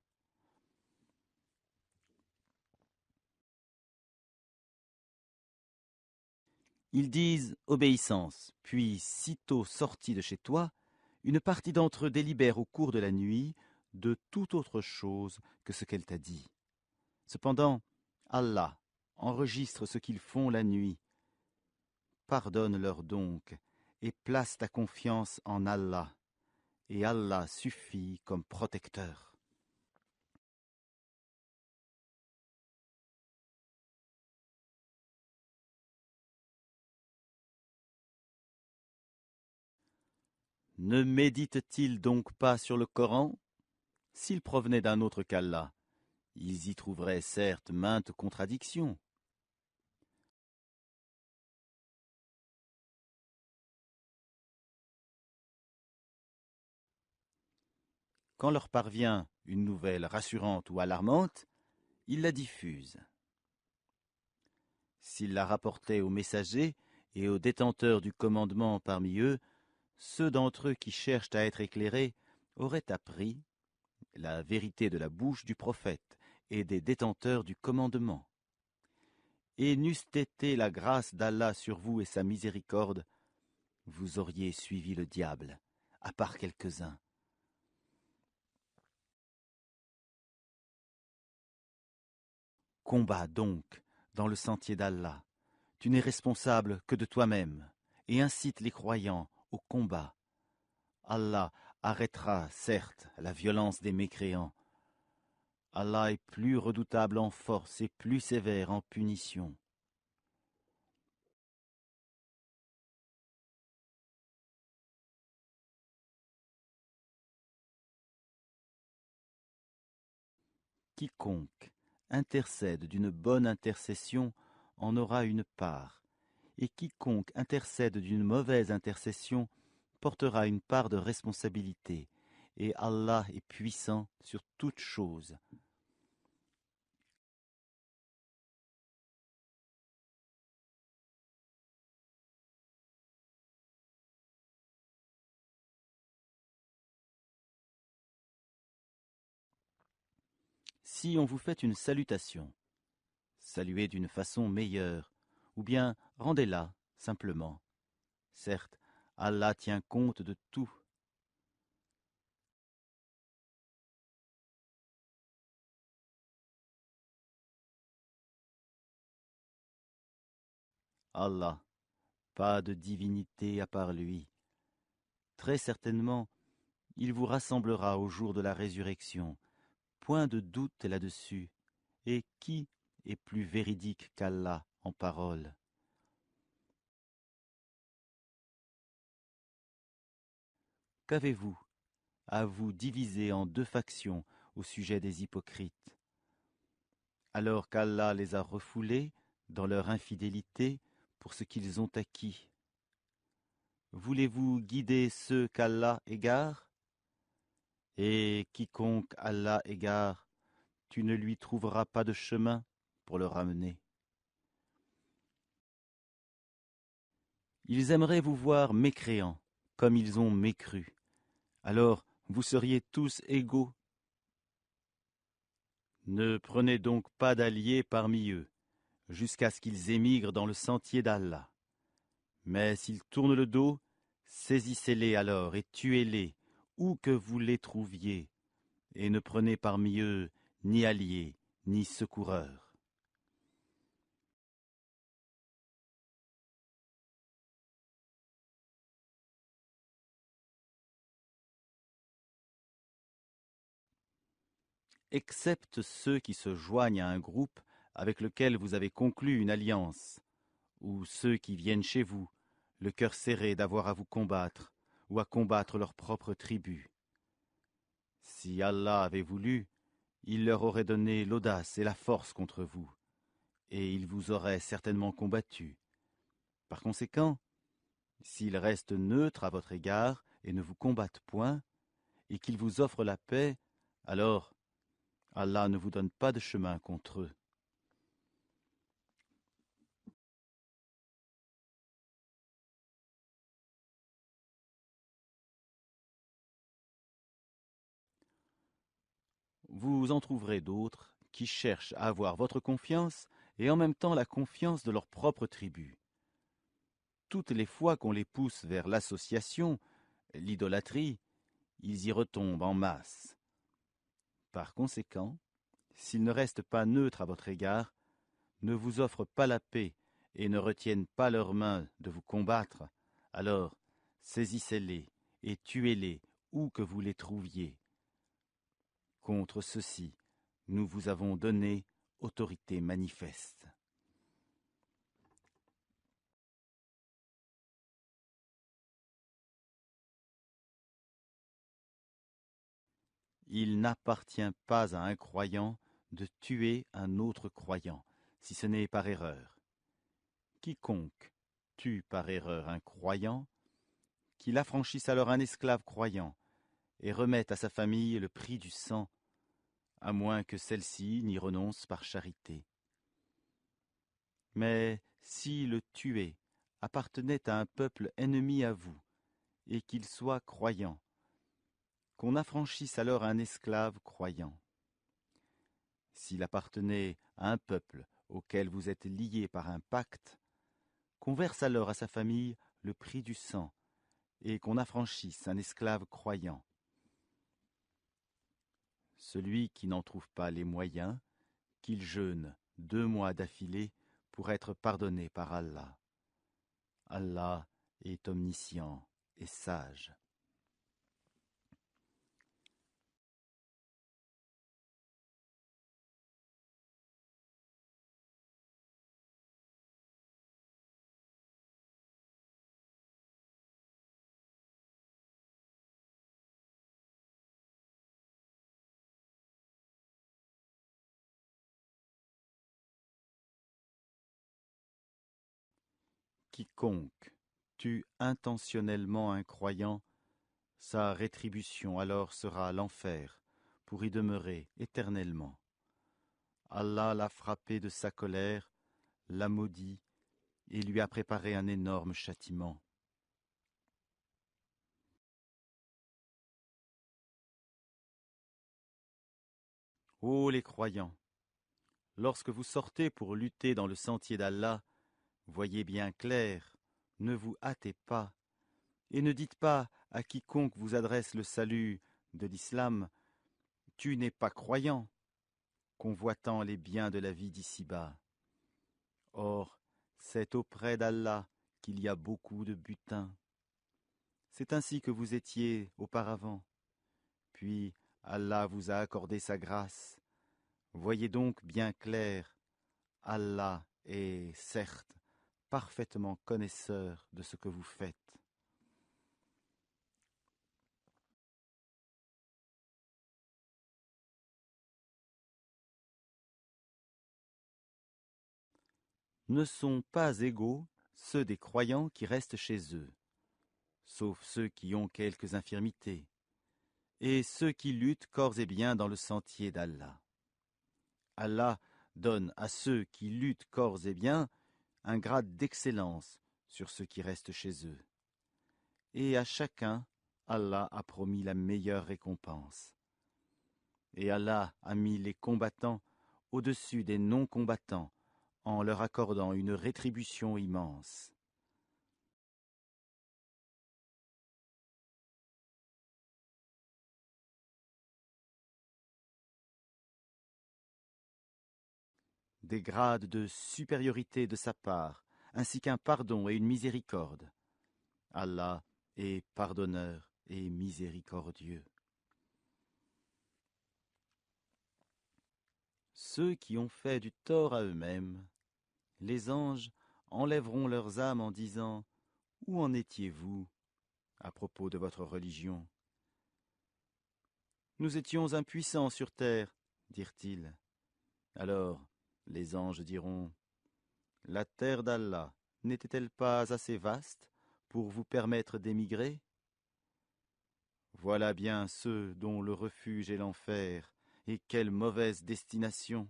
Ils disent obéissance, puis sitôt sortis de chez toi, une partie d'entre eux délibère au cours de la nuit de toute autre chose que ce qu'elle t'a dit. Cependant, Allah enregistre ce qu'ils font la nuit. Pardonne-leur donc et place ta confiance en Allah, et Allah suffit comme protecteur. Ne méditent-ils donc pas sur le Coran? S'il provenait d'un autre qu'Allah, ils y trouveraient certes maintes contradictions. Quand leur parvient une nouvelle rassurante ou alarmante, ils la diffusent. S'ils la rapportaient aux messagers et aux détenteurs du commandement parmi eux, ceux d'entre eux qui cherchent à être éclairés auraient appris la vérité de la bouche du prophète et des détenteurs du commandement. Et n'eût été la grâce d'Allah sur vous et sa miséricorde, vous auriez suivi le diable, à part quelques-uns. Combat donc dans le sentier d'Allah. Tu n'es responsable que de toi-même, et incite les croyants au combat. Allah arrêtera, certes, la violence des mécréants. Allah est plus redoutable en force et plus sévère en punition. Quiconque intercède d'une bonne intercession en aura une part, et quiconque intercède d'une mauvaise intercession portera une part de responsabilité, et Allah est puissant sur toute chose. Si on vous fait une salutation, saluez d'une façon meilleure, ou bien rendez-la simplement. Certes, Allah tient compte de tout. Allah, pas de divinité à part lui. Très certainement, il vous rassemblera au jour de la résurrection. Point de doute là-dessus. Et qui est plus véridique qu'Allah en parole? Qu'avez-vous à vous diviser en deux factions au sujet des hypocrites, alors qu'Allah les a refoulés dans leur infidélité pour ce qu'ils ont acquis? Voulez-vous guider ceux qu'Allah égare? Et quiconque Allah égare, tu ne lui trouveras pas de chemin pour le ramener. Ils aimeraient vous voir mécréants, comme ils ont mécru. Alors vous seriez tous égaux. Ne prenez donc pas d'alliés parmi eux, jusqu'à ce qu'ils émigrent dans le sentier d'Allah. Mais s'ils tournent le dos, saisissez-les alors et tuez-les, où que vous les trouviez, et ne prenez parmi eux ni alliés, ni secoureurs. Excepte ceux qui se joignent à un groupe avec lequel vous avez conclu une alliance, ou ceux qui viennent chez vous, le cœur serré d'avoir à vous combattre, ou à combattre leur propre tribu. Si Allah avait voulu, il leur aurait donné l'audace et la force contre vous, et ils vous auraient certainement combattu. Par conséquent, s'ils restent neutres à votre égard et ne vous combattent point, et qu'ils vous offrent la paix, alors Allah ne vous donne pas de chemin contre eux. Vous en trouverez d'autres qui cherchent à avoir votre confiance et en même temps la confiance de leur propre tribu. Toutes les fois qu'on les pousse vers l'association, l'idolâtrie, ils y retombent en masse. Par conséquent, s'ils ne restent pas neutres à votre égard, ne vous offrent pas la paix et ne retiennent pas leurs mains de vous combattre, alors saisissez-les et tuez-les où que vous les trouviez. Contre ceux-ci, nous vous avons donné autorité manifeste. Il n'appartient pas à un croyant de tuer un autre croyant, si ce n'est par erreur. Quiconque tue par erreur un croyant, qu'il affranchisse alors un esclave croyant, et remette à sa famille le prix du sang, à moins que celle-ci n'y renonce par charité. Mais si le tué appartenait à un peuple ennemi à vous, et qu'il soit croyant, qu'on affranchisse alors un esclave croyant. S'il appartenait à un peuple auquel vous êtes liés par un pacte, qu'on verse alors à sa famille le prix du sang, et qu'on affranchisse un esclave croyant. Celui qui n'en trouve pas les moyens, qu'il jeûne 2 mois d'affilée pour être pardonné par Allah. Allah est omniscient et sage. Quiconque tue intentionnellement un croyant, sa rétribution alors sera l'enfer, pour y demeurer éternellement. Allah l'a frappé de sa colère, l'a maudit, et lui a préparé un énorme châtiment. Ô les croyants, lorsque vous sortez pour lutter dans le sentier d'Allah, voyez bien clair, ne vous hâtez pas, et ne dites pas à quiconque vous adresse le salut de l'islam, « Tu n'es pas croyant », convoitant les biens de la vie d'ici-bas. Or, c'est auprès d'Allah qu'il y a beaucoup de butin. C'est ainsi que vous étiez auparavant. Puis Allah vous a accordé sa grâce. Voyez donc bien clair, Allah est, certes, parfaitement connaisseur de ce que vous faites. Ne sont pas égaux ceux des croyants qui restent chez eux, sauf ceux qui ont quelques infirmités, et ceux qui luttent corps et biens dans le sentier d'Allah. Allah donne à ceux qui luttent corps et biens un grade d'excellence sur ceux qui restent chez eux. Et à chacun, Allah a promis la meilleure récompense. Et Allah a mis les combattants au-dessus des non-combattants en leur accordant une rétribution immense. Des grades de supériorité de sa part, ainsi qu'un pardon et une miséricorde. Allah est pardonneur et miséricordieux. Ceux qui ont fait du tort à eux-mêmes, les anges enlèveront leurs âmes en disant « Où en étiez-vous à propos de votre religion ?» « Nous étions impuissants sur terre, dirent-ils. Alors les anges diront « La terre d'Allah n'était-elle pas assez vaste pour vous permettre d'émigrer ? Voilà bien ceux dont le refuge est l'enfer, et quelle mauvaise destination !»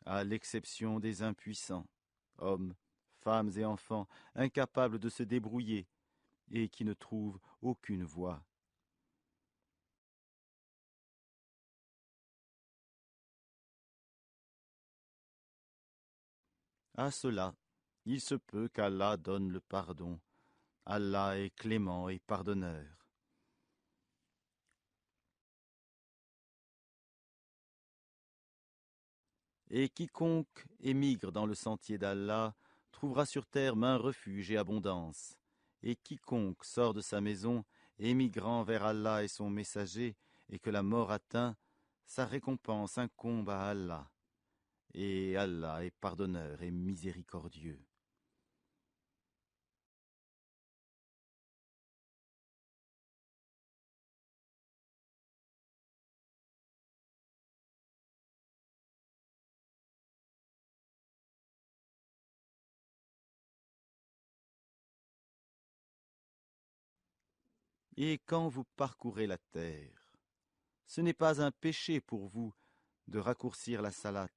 À l'exception des impuissants, hommes, femmes et enfants, incapables de se débrouiller et qui ne trouvent aucune voie. À cela, il se peut qu'Allah donne le pardon. Allah est clément et pardonneur. Et quiconque émigre dans le sentier d'Allah trouvera sur terre maint refuge et abondance. Et quiconque sort de sa maison, émigrant vers Allah et son messager, et que la mort atteint, sa récompense incombe à Allah. Et Allah est pardonneur et miséricordieux. Et quand vous parcourez la terre, ce n'est pas un péché pour vous de raccourcir la salate,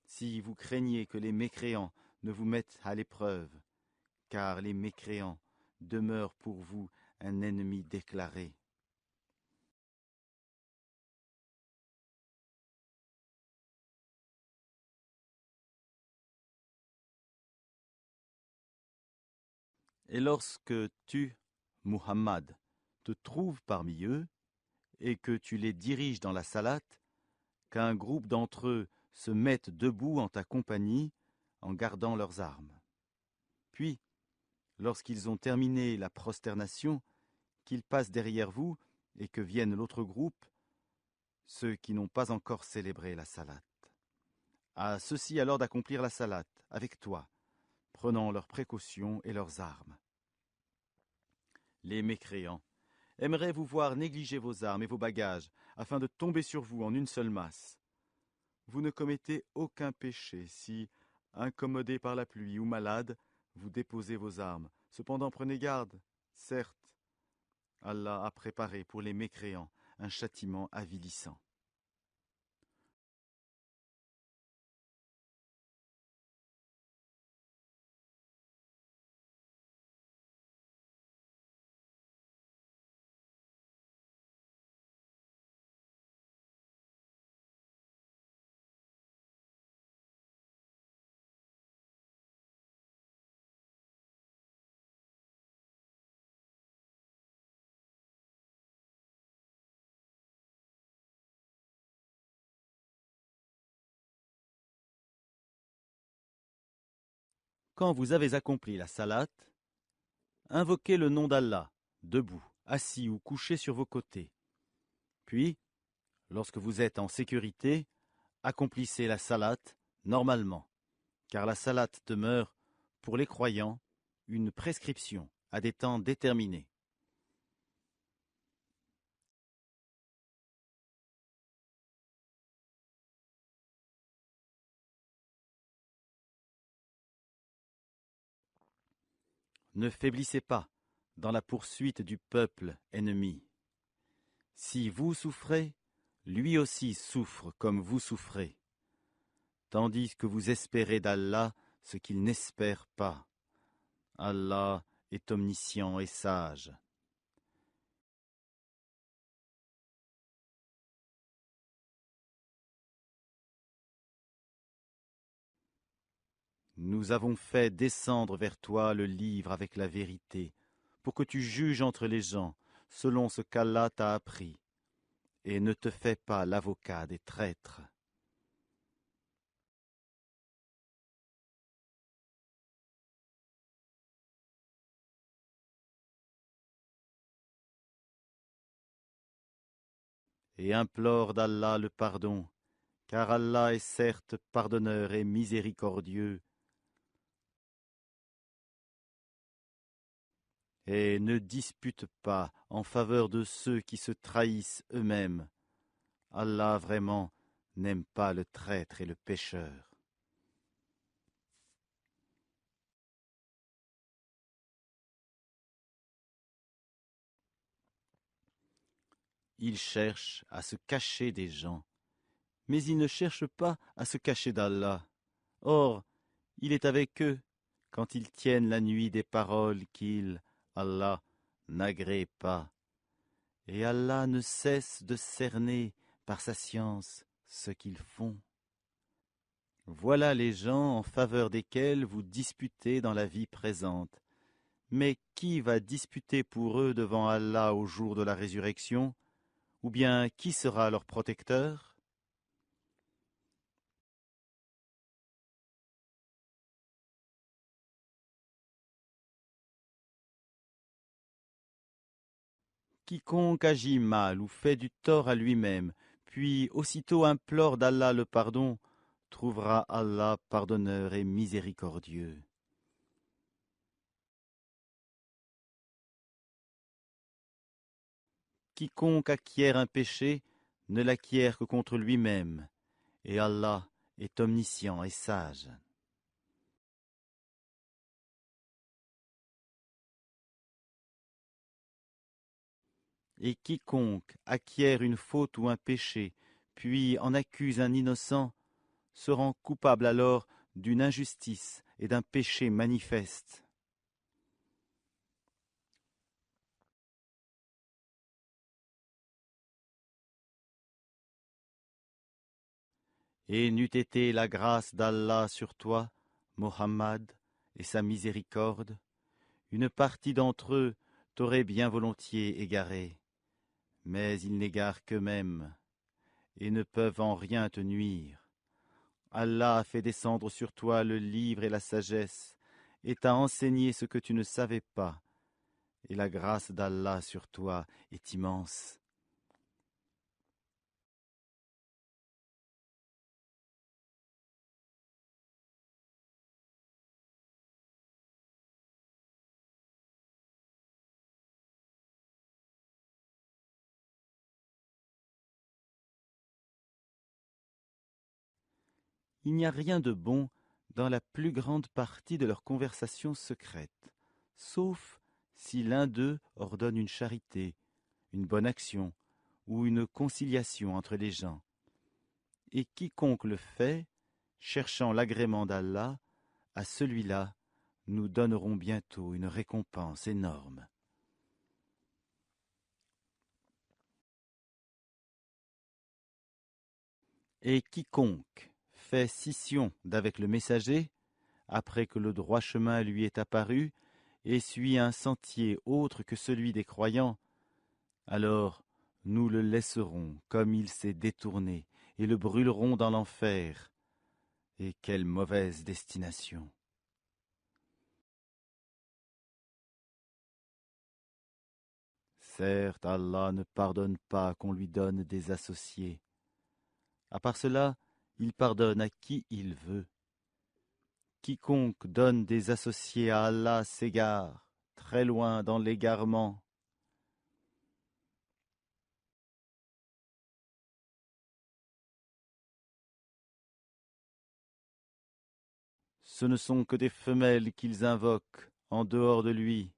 si vous craignez que les mécréants ne vous mettent à l'épreuve, car les mécréants demeurent pour vous un ennemi déclaré. Et lorsque tu, Muhammad, te trouves parmi eux, et que tu les diriges dans la salate, qu'un groupe d'entre eux se mette debout en ta compagnie en gardant leurs armes. Puis, lorsqu'ils ont terminé la prosternation, qu'ils passent derrière vous et que vienne l'autre groupe, ceux qui n'ont pas encore célébré la salate. À ceux-ci alors d'accomplir la salate avec toi, prenant leurs précautions et leurs armes. Les mécréants aimeraient vous voir négliger vos armes et vos bagages afin de tomber sur vous en une seule masse. Vous ne commettez aucun péché si, incommodé par la pluie ou malade, vous déposez vos armes. Cependant prenez garde, certes, Allah a préparé pour les mécréants un châtiment avilissant. Quand vous avez accompli la salate, invoquez le nom d'Allah, debout, assis ou couché sur vos côtés. Puis, lorsque vous êtes en sécurité, accomplissez la salate normalement, car la salate demeure, pour les croyants, une prescription à des temps déterminés. Ne faiblissez pas dans la poursuite du peuple ennemi. Si vous souffrez, lui aussi souffre comme vous souffrez, tandis que vous espérez d'Allah ce qu'il n'espère pas. Allah est omniscient et sage. Nous avons fait descendre vers toi le livre avec la vérité, pour que tu juges entre les gens, selon ce qu'Allah t'a appris, et ne te fais pas l'avocat des traîtres. Et implore d'Allah le pardon, car Allah est certes pardonneur et miséricordieux. Et ne dispute pas en faveur de ceux qui se trahissent eux-mêmes. Allah vraiment n'aime pas le traître et le pécheur. Ils cherchent à se cacher des gens, mais ils ne cherchent pas à se cacher d'Allah. Or, il est avec eux quand ils tiennent la nuit des paroles qu'il, Allah, n'agrée pas. Et Allah ne cesse de cerner par sa science ce qu'ils font. Voilà les gens en faveur desquels vous disputez dans la vie présente. Mais qui va disputer pour eux devant Allah au jour de la résurrection? Ou bien qui sera leur protecteur? Quiconque agit mal ou fait du tort à lui-même, puis aussitôt implore d'Allah le pardon, trouvera Allah pardonneur et miséricordieux. Quiconque acquiert un péché ne l'acquiert que contre lui-même, et Allah est omniscient et sage. Et quiconque acquiert une faute ou un péché, puis en accuse un innocent, se rend coupable alors d'une injustice et d'un péché manifeste. Et n'eût été la grâce d'Allah sur toi, Mohammed, et sa miséricorde, une partie d'entre eux t'aurait bien volontiers égaré, mais ils n'égarent qu'eux-mêmes, et ne peuvent en rien te nuire. Allah a fait descendre sur toi le livre et la sagesse, et t'a enseigné ce que tu ne savais pas, et la grâce d'Allah sur toi est immense. Il n'y a rien de bon dans la plus grande partie de leur conversation secrète, sauf si l'un d'eux ordonne une charité, une bonne action ou une conciliation entre les gens. Et quiconque le fait, cherchant l'agrément d'Allah, à celui-là nous donnerons bientôt une récompense énorme. Et quiconque fait scission d'avec le messager, après que le droit chemin lui est apparu, et suit un sentier autre que celui des croyants, alors nous le laisserons comme il s'est détourné, et le brûlerons dans l'enfer. Et quelle mauvaise destination! Certes, Allah ne pardonne pas qu'on lui donne des associés. À part cela, il pardonne à qui il veut. Quiconque donne des associés à Allah s'égare, très loin dans l'égarement. Ce ne sont que des femelles qu'ils invoquent en dehors de lui,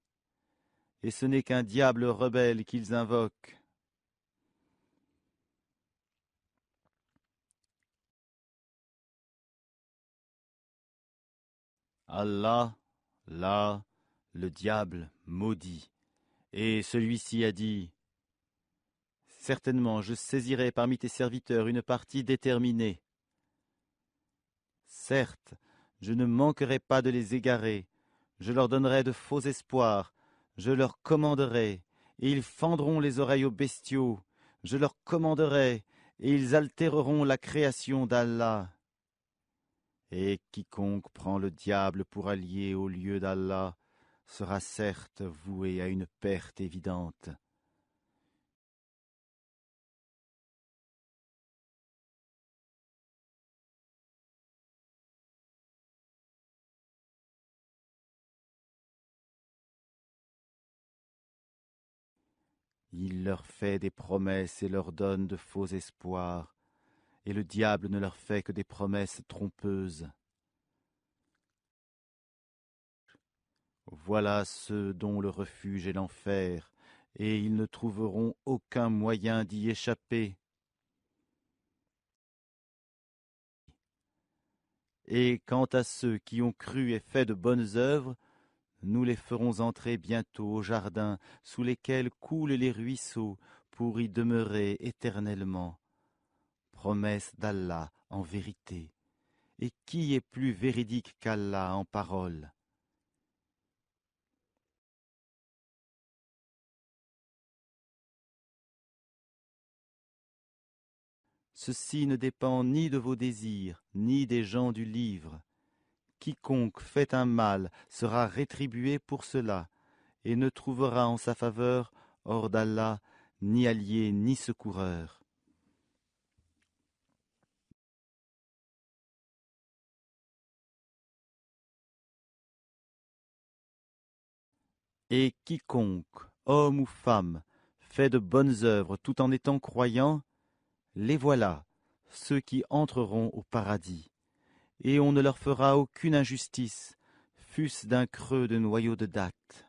et ce n'est qu'un diable rebelle qu'ils invoquent. Allah, là, le diable maudit, et celui-ci a dit, « Certainement, je saisirai parmi tes serviteurs une partie déterminée. Certes, je ne manquerai pas de les égarer, je leur donnerai de faux espoirs, je leur commanderai, et ils fendront les oreilles aux bestiaux, je leur commanderai, et ils altéreront la création d'Allah. Et quiconque prend le diable pour allié au lieu d'Allah sera certes voué à une perte évidente. » Il leur fait des promesses et leur donne de faux espoirs, et le diable ne leur fait que des promesses trompeuses. Voilà ceux dont le refuge est l'enfer, et ils ne trouveront aucun moyen d'y échapper. Et quant à ceux qui ont cru et fait de bonnes œuvres, nous les ferons entrer bientôt au jardin sous lesquels coulent les ruisseaux pour y demeurer éternellement. Promesse d'Allah en vérité. Et qui est plus véridique qu'Allah en parole? Ceci ne dépend ni de vos désirs, ni des gens du livre. Quiconque fait un mal sera rétribué pour cela, et ne trouvera en sa faveur, hors d'Allah, ni allié ni secoureur. Et quiconque, homme ou femme, fait de bonnes œuvres tout en étant croyant, les voilà, ceux qui entreront au paradis, et on ne leur fera aucune injustice, fût-ce d'un creux de noyau de dattes.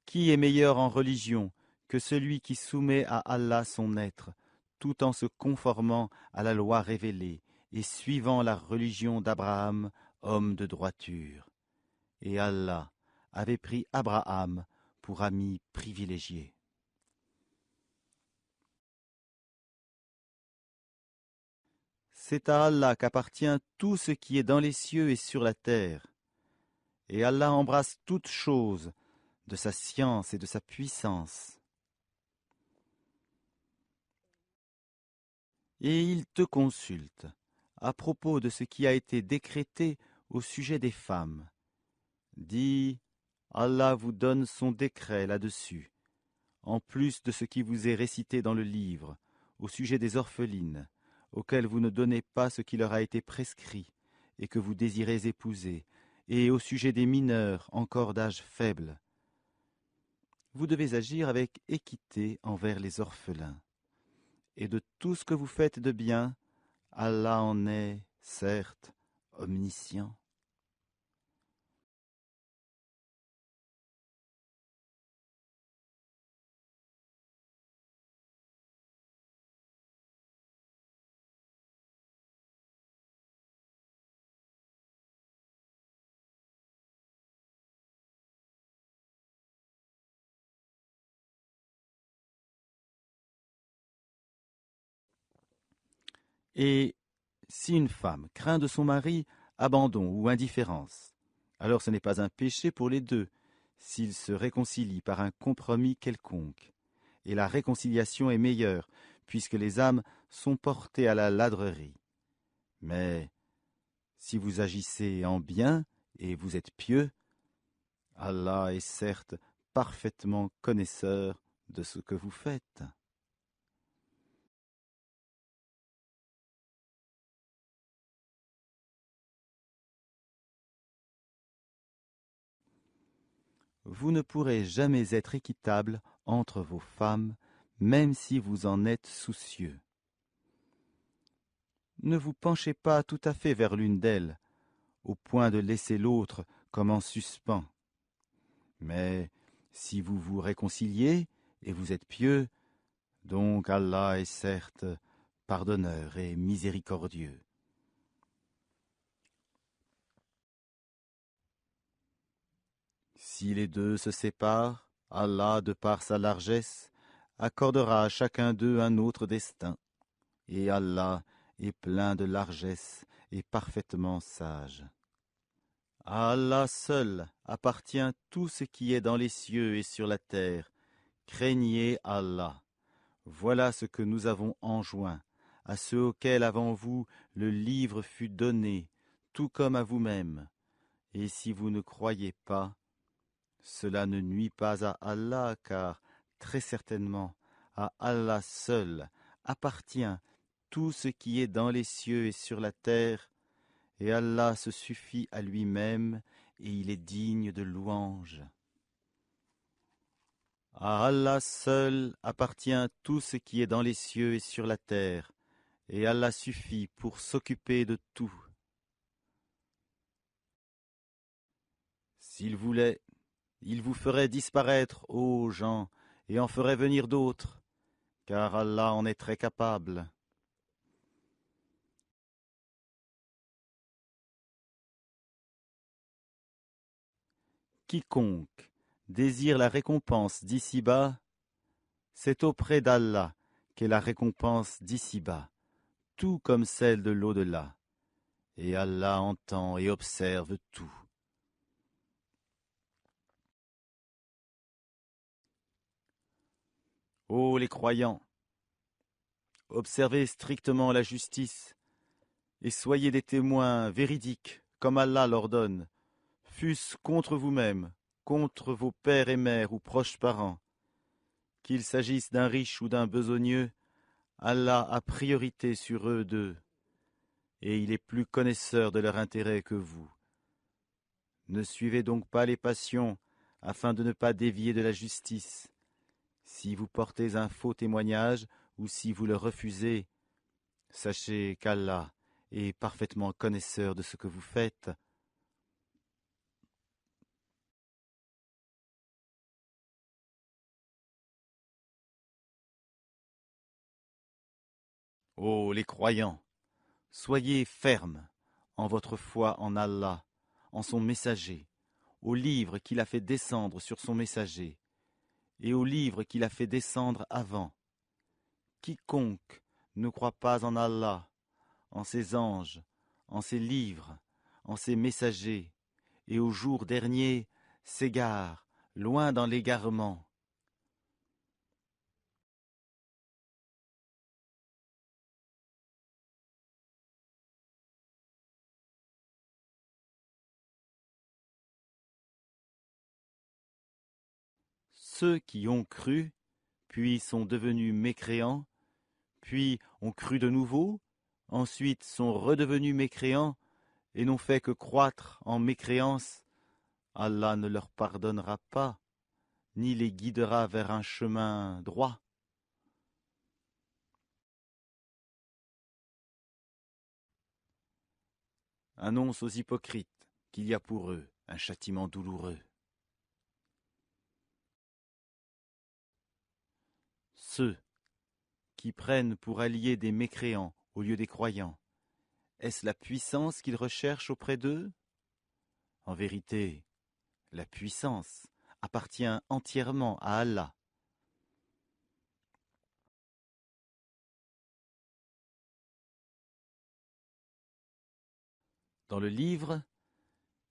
Qui est meilleur en religion que celui qui soumet à Allah son être, tout en se conformant à la loi révélée et suivant la religion d'Abraham, homme de droiture? Et Allah avait pris Abraham pour ami privilégié. C'est à Allah qu'appartient tout ce qui est dans les cieux et sur la terre. Et Allah embrasse toutes choses de sa science et de sa puissance. Et il te consulte à propos de ce qui a été décrété au sujet des femmes. Dis, Allah vous donne son décret là-dessus, en plus de ce qui vous est récité dans le livre, au sujet des orphelines, auxquelles vous ne donnez pas ce qui leur a été prescrit, et que vous désirez épouser, et au sujet des mineurs encore d'âge faible. Vous devez agir avec équité envers les orphelins. Et de tout ce que vous faites de bien, Allah en est, certes, omniscient. Et si une femme craint de son mari abandon ou indifférence, alors ce n'est pas un péché pour les deux, s'ils se réconcilient par un compromis quelconque. Et la réconciliation est meilleure, puisque les âmes sont portées à la ladrerie. Mais si vous agissez en bien et vous êtes pieux, Allah est certes parfaitement connaisseur de ce que vous faites. Vous ne pourrez jamais être équitable entre vos femmes, même si vous en êtes soucieux. Ne vous penchez pas tout à fait vers l'une d'elles, au point de laisser l'autre comme en suspens. Mais si vous vous réconciliez et vous êtes pieux, donc Allah est certes pardonneur et miséricordieux. Si les deux se séparent, Allah, de par sa largesse, accordera à chacun d'eux un autre destin. Et Allah est plein de largesse et parfaitement sage. À Allah seul appartient tout ce qui est dans les cieux et sur la terre. Craignez Allah. Voilà ce que nous avons enjoint à ceux auxquels avant vous le livre fut donné, tout comme à vous-même. Et si vous ne croyez pas, cela ne nuit pas à Allah, car très certainement à Allah seul appartient tout ce qui est dans les cieux et sur la terre, et Allah se suffit à lui-même, et il est digne de louange. À Allah seul appartient tout ce qui est dans les cieux et sur la terre, et Allah suffit pour s'occuper de tout. S'il voulait, il vous ferait disparaître, ô gens, et en ferait venir d'autres, car Allah en est très capable. Quiconque désire la récompense d'ici-bas, c'est auprès d'Allah qu'est la récompense d'ici-bas, tout comme celle de l'au-delà. Et Allah entend et observe tout. Ô les croyants, observez strictement la justice, et soyez des témoins véridiques, comme Allah l'ordonne, fût-ce contre vous-même, contre vos pères et mères ou proches parents. Qu'il s'agisse d'un riche ou d'un besogneux, Allah a priorité sur eux deux, et il est plus connaisseur de leur intérêt que vous. Ne suivez donc pas les passions, afin de ne pas dévier de la justice. Si vous portez un faux témoignage, ou si vous le refusez, sachez qu'Allah est parfaitement connaisseur de ce que vous faites. Ô les croyants, soyez fermes en votre foi en Allah, en son messager, au livre qu'il a fait descendre sur son messager, et au livre qu'il a fait descendre avant. Quiconque ne croit pas en Allah, en ses anges, en ses livres, en ses messagers, et au jour dernier, s'égare, loin dans l'égarement. Ceux qui ont cru, puis sont devenus mécréants, puis ont cru de nouveau, ensuite sont redevenus mécréants, et n'ont fait que croître en mécréance, Allah ne leur pardonnera pas, ni les guidera vers un chemin droit. Annonce aux hypocrites qu'il y a pour eux un châtiment douloureux. Ceux qui prennent pour alliés des mécréants au lieu des croyants, est-ce la puissance qu'ils recherchent auprès d'eux? En vérité, la puissance appartient entièrement à Allah. Dans le livre,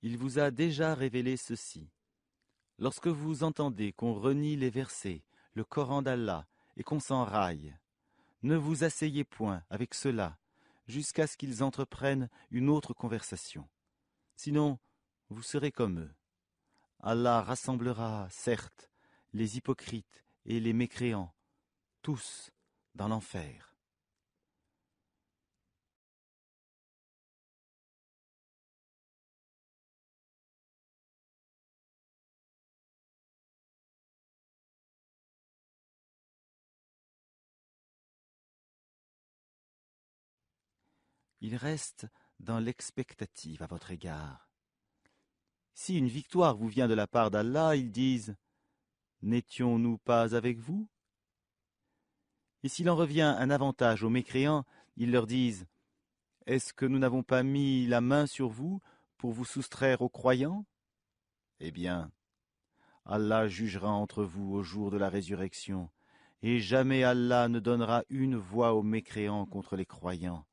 il vous a déjà révélé ceci. Lorsque vous entendez qu'on renie les versets, le Coran d'Allah, et qu'on s'en raille, ne vous asseyez point avec ceux-là jusqu'à ce qu'ils entreprennent une autre conversation. Sinon, vous serez comme eux. Allah rassemblera, certes, les hypocrites et les mécréants, tous dans l'enfer. Il reste dans l'expectative à votre égard. Si une victoire vous vient de la part d'Allah, ils disent « N'étions-nous pas avec vous ?» Et s'il en revient un avantage aux mécréants, ils leur disent « Est-ce que nous n'avons pas mis la main sur vous pour vous soustraire aux croyants ?» Eh bien, Allah jugera entre vous au jour de la résurrection, et jamais Allah ne donnera une voix aux mécréants contre les croyants.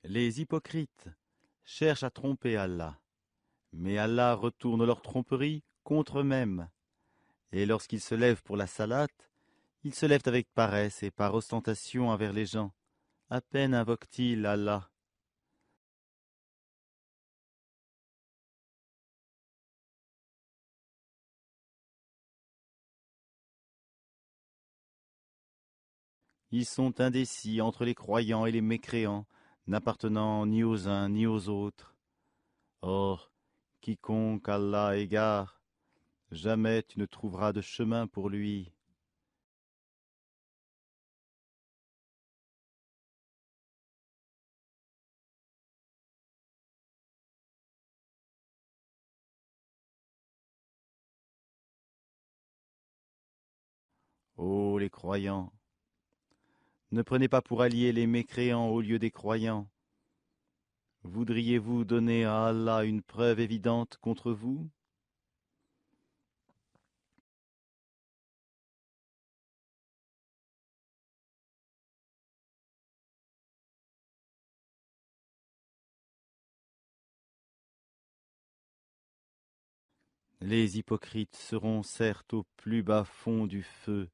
Les hypocrites cherchent à tromper Allah, mais Allah retourne leur tromperie contre eux-mêmes. Et lorsqu'ils se lèvent pour la salate, ils se lèvent avec paresse et par ostentation envers les gens. À peine invoquent-ils Allah. Ils sont indécis entre les croyants et les mécréants, n'appartenant ni aux uns ni aux autres. Or, quiconque Allah égare, jamais tu ne trouveras de chemin pour lui. Ô les croyants, ne prenez pas pour alliés les mécréants au lieu des croyants. Voudriez-vous donner à Allah une preuve évidente contre vous? Les hypocrites seront certes au plus bas fond du feu,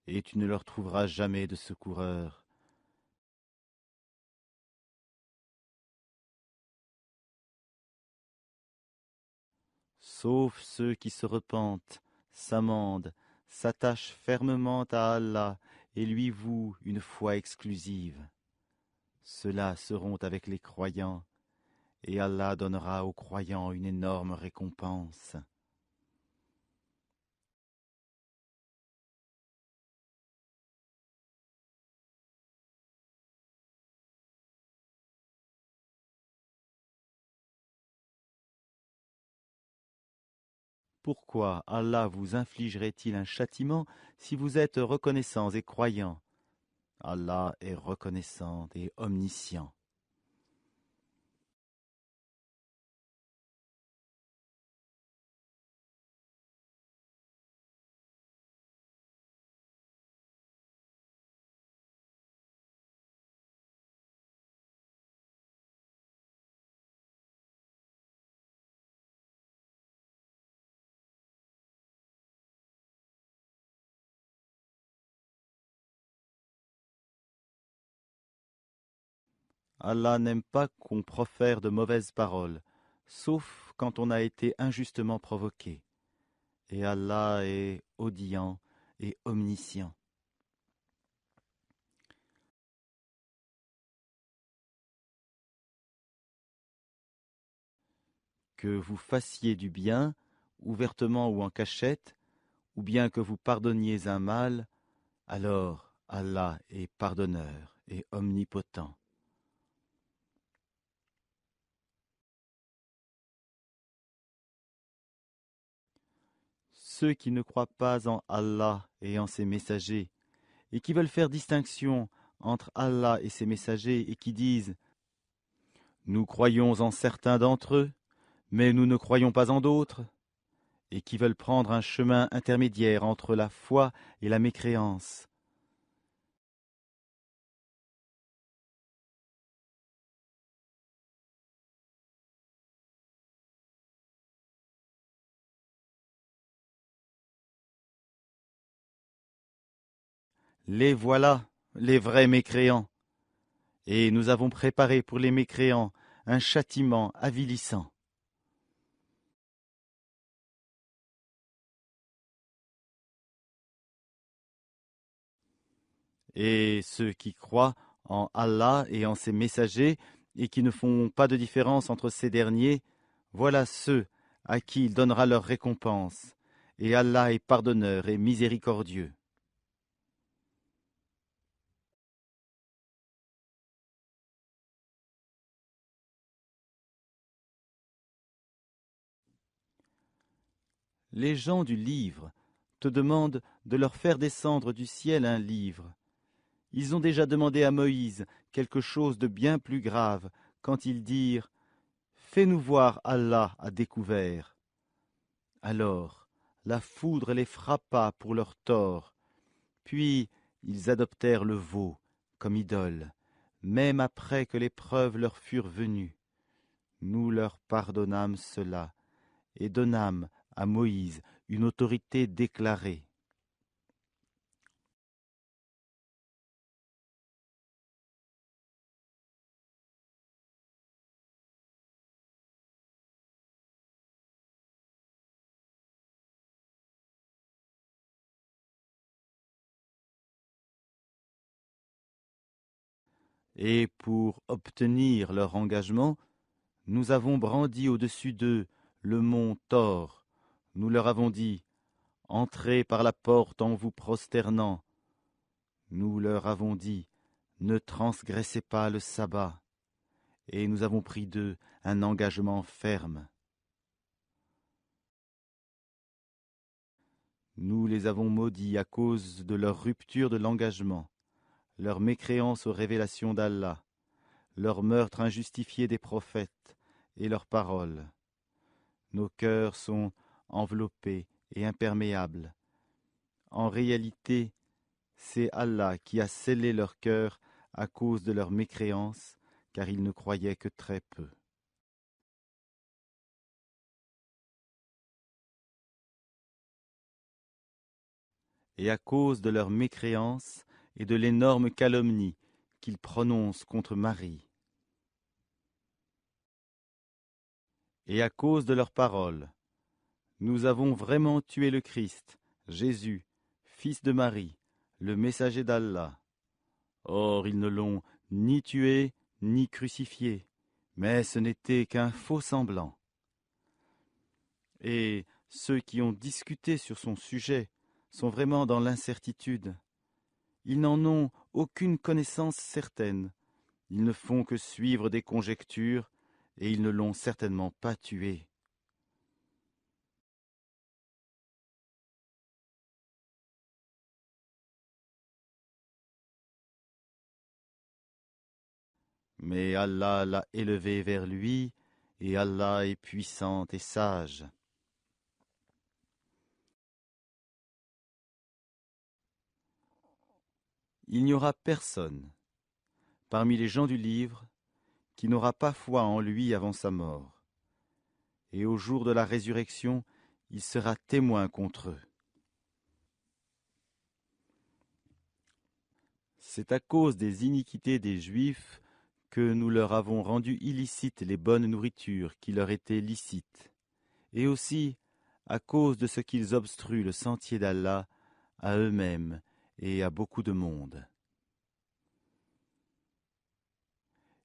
et tu ne leur trouveras jamais de secoureur. Sauf ceux qui se repentent, s'amendent, s'attachent fermement à Allah et lui vouent une foi exclusive. Ceux-là seront avec les croyants, et Allah donnera aux croyants une énorme récompense. Pourquoi Allah vous infligerait-il un châtiment si vous êtes reconnaissants et croyants? Allah est reconnaissant et omniscient. Allah n'aime pas qu'on profère de mauvaises paroles, sauf quand on a été injustement provoqué. Et Allah est audient et omniscient. Que vous fassiez du bien, ouvertement ou en cachette, ou bien que vous pardonniez un mal, alors Allah est pardonneur et omnipotent. Ceux qui ne croient pas en Allah et en ses messagers, et qui veulent faire distinction entre Allah et ses messagers, et qui disent « Nous croyons en certains d'entre eux, mais nous ne croyons pas en d'autres », et qui veulent prendre un chemin intermédiaire entre la foi et la mécréance. Les voilà, les vrais mécréants, et nous avons préparé pour les mécréants un châtiment avilissant. Et ceux qui croient en Allah et en ses messagers, et qui ne font pas de différence entre ces derniers, voilà ceux à qui il donnera leur récompense, et Allah est pardonneur et miséricordieux. Les gens du livre te demandent de leur faire descendre du ciel un livre. Ils ont déjà demandé à Moïse quelque chose de bien plus grave quand ils dirent « Fais-nous voir Allah à découvert ». Alors la foudre les frappa pour leur tort, puis ils adoptèrent le veau comme idole, même après que les preuves leur furent venues. Nous leur pardonnâmes cela et donnâmes à Moïse une autorité déclarée. Et pour obtenir leur engagement, nous avons brandi au-dessus d'eux le mont Thor. Nous leur avons dit « Entrez par la porte en vous prosternant ». Nous leur avons dit « Ne transgressez pas le sabbat ». Et nous avons pris d'eux un engagement ferme. Nous les avons maudits à cause de leur rupture de l'engagement, leur mécréance aux révélations d'Allah, leur meurtre injustifié des prophètes et leurs paroles. Nos cœurs sont enveloppés et imperméables. En réalité, c'est Allah qui a scellé leur cœur à cause de leur mécréance, car ils ne croyaient que très peu. Et à cause de leur mécréance et de l'énorme calomnie qu'ils prononcent contre Marie, et à cause de leurs paroles, nous avons vraiment tué le Christ, Jésus, fils de Marie, le messager d'Allah. Or ils ne l'ont ni tué ni crucifié, mais ce n'était qu'un faux semblant. Et ceux qui ont discuté sur son sujet sont vraiment dans l'incertitude. Ils n'en ont aucune connaissance certaine. Ils ne font que suivre des conjectures, et ils ne l'ont certainement pas tué. Mais Allah l'a élevé vers lui, et Allah est puissant et sage. Il n'y aura personne, parmi les gens du livre, qui n'aura pas foi en lui avant sa mort. Et au jour de la résurrection, il sera témoin contre eux. C'est à cause des iniquités des Juifs que nous leur avons rendu illicites les bonnes nourritures qui leur étaient licites, et aussi à cause de ce qu'ils obstruent le sentier d'Allah à eux-mêmes et à beaucoup de monde.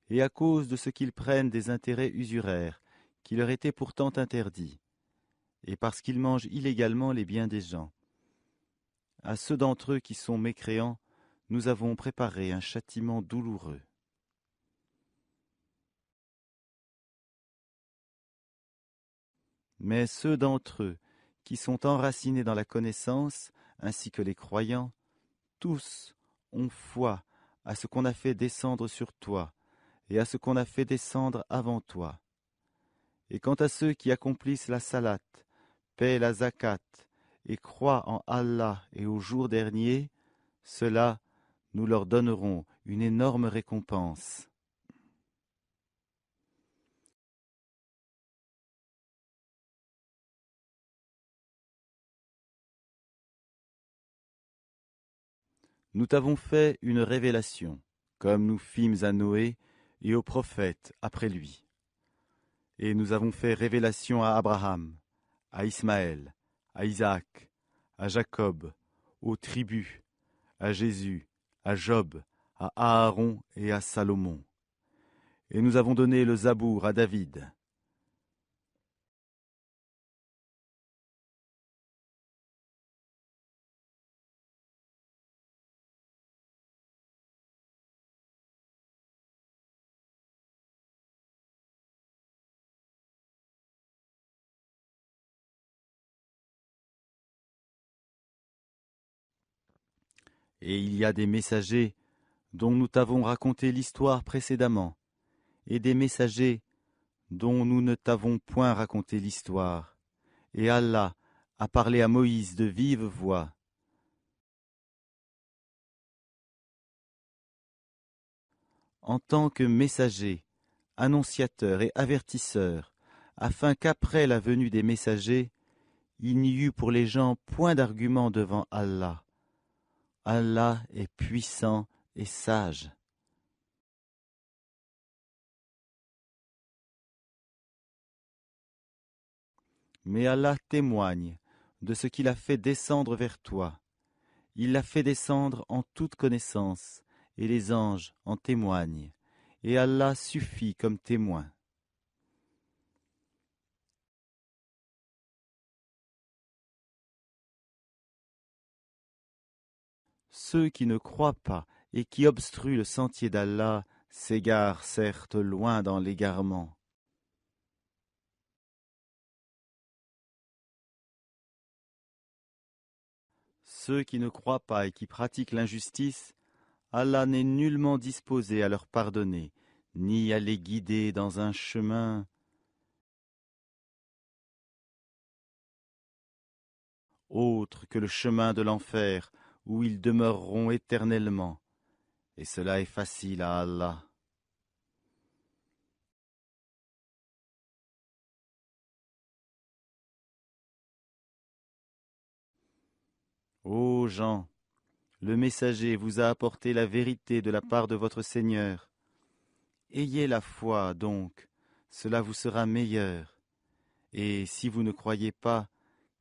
Et à cause de ce qu'ils prennent des intérêts usuraires qui leur étaient pourtant interdits, et parce qu'ils mangent illégalement les biens des gens. À ceux d'entre eux qui sont mécréants, nous avons préparé un châtiment douloureux. Mais ceux d'entre eux qui sont enracinés dans la connaissance, ainsi que les croyants, tous ont foi à ce qu'on a fait descendre sur toi et à ce qu'on a fait descendre avant toi. Et quant à ceux qui accomplissent la salat, paient la zakat et croient en Allah et au jour dernier, ceux-là, nous leur donnerons une énorme récompense. Nous t'avons fait une révélation, comme nous fîmes à Noé et aux prophètes après lui. Et nous avons fait révélation à Abraham, à Ismaël, à Isaac, à Jacob, aux tribus, à Jésus, à Job, à Aaron et à Salomon. Et nous avons donné le Zabour à David. Et il y a des messagers dont nous t'avons raconté l'histoire précédemment, et des messagers dont nous ne t'avons point raconté l'histoire. Et Allah a parlé à Moïse de vive voix. En tant que messager, annonciateur et avertisseur, afin qu'après la venue des messagers, il n'y eût pour les gens point d'argument devant Allah. Allah est puissant et sage. Mais Allah témoigne de ce qu'il a fait descendre vers toi. Il l'a fait descendre en toute connaissance, et les anges en témoignent, et Allah suffit comme témoin. Ceux qui ne croient pas et qui obstruent le sentier d'Allah s'égarent certes loin dans l'égarement. Ceux qui ne croient pas et qui pratiquent l'injustice, Allah n'est nullement disposé à leur pardonner, ni à les guider dans un chemin autre que le chemin de l'enfer, où ils demeureront éternellement. Et cela est facile à Allah. Ô gens, le messager vous a apporté la vérité de la part de votre Seigneur. Ayez la foi, donc, cela vous sera meilleur. Et si vous ne croyez pas,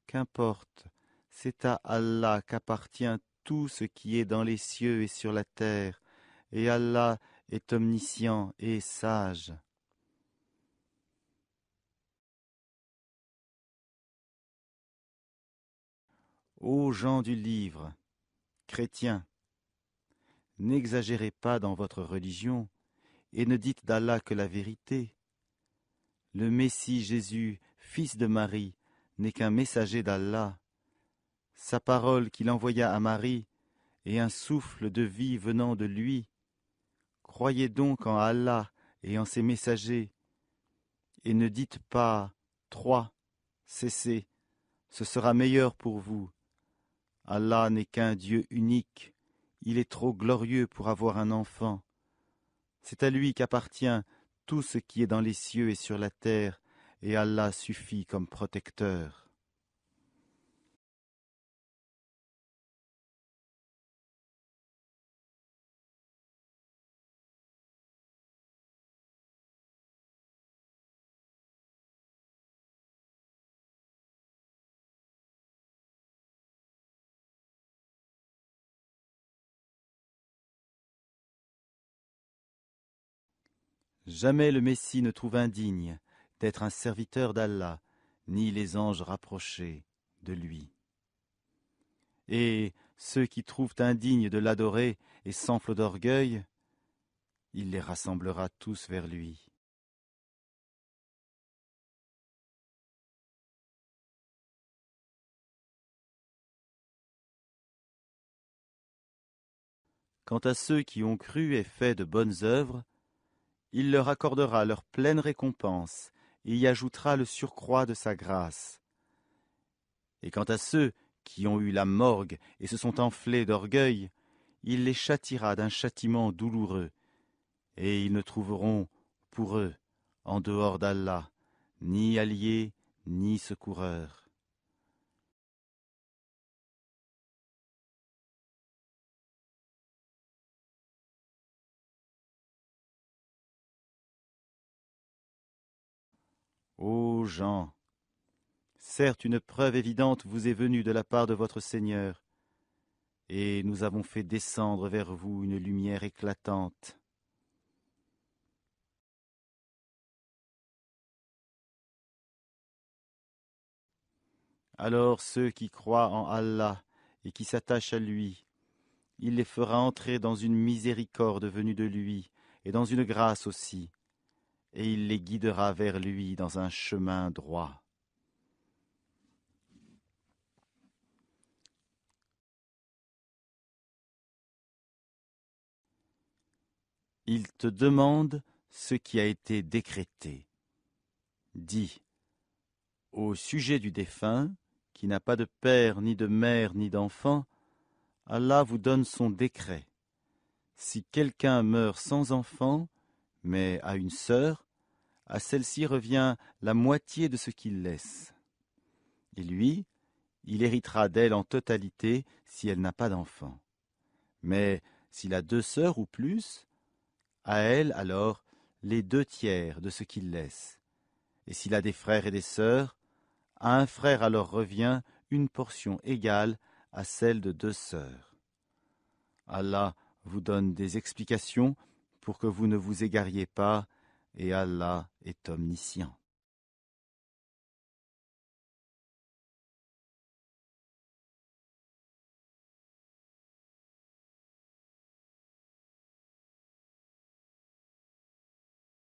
qu'importe, c'est à Allah qu'appartient tout ce qui est dans les cieux et sur la terre, et Allah est omniscient et sage. Ô gens du livre, chrétiens, n'exagérez pas dans votre religion, et ne dites d'Allah que la vérité. Le Messie Jésus, fils de Marie, n'est qu'un messager d'Allah. Sa parole qu'il envoya à Marie est un souffle de vie venant de lui. Croyez donc en Allah et en ses messagers, et ne dites pas « trois, cessez, ce sera meilleur pour vous ». Allah n'est qu'un Dieu unique, il est trop glorieux pour avoir un enfant. C'est à lui qu'appartient tout ce qui est dans les cieux et sur la terre, et Allah suffit comme protecteur. Jamais le Messie ne trouve indigne d'être un serviteur d'Allah, ni les anges rapprochés de lui. Et ceux qui trouvent indignes de l'adorer et s'enflent d'orgueil, il les rassemblera tous vers lui. Quant à ceux qui ont cru et fait de bonnes œuvres, il leur accordera leur pleine récompense et y ajoutera le surcroît de sa grâce. Et quant à ceux qui ont eu la morgue et se sont enflés d'orgueil, il les châtiera d'un châtiment douloureux, et ils ne trouveront pour eux, en dehors d'Allah, ni alliés ni secoureurs. Ô gens, certes une preuve évidente vous est venue de la part de votre Seigneur, et nous avons fait descendre vers vous une lumière éclatante. Alors ceux qui croient en Allah et qui s'attachent à lui, il les fera entrer dans une miséricorde venue de lui, et dans une grâce aussi, et il les guidera vers lui dans un chemin droit. Il te demande ce qui a été décrété. Dis, au sujet du défunt, qui n'a pas de père, ni de mère, ni d'enfant, Allah vous donne son décret. Si quelqu'un meurt sans enfant, mais a une sœur, à celle-ci revient la moitié de ce qu'il laisse. Et lui, il héritera d'elle en totalité si elle n'a pas d'enfant. Mais s'il a 2 sœurs ou plus, à elle alors les 2 tiers de ce qu'il laisse. Et s'il a des frères et des sœurs, à un frère alors revient une portion égale à celle de 2 sœurs. Allah vous donne des explications pour que vous ne vous égariez pas, et Allah est omniscient.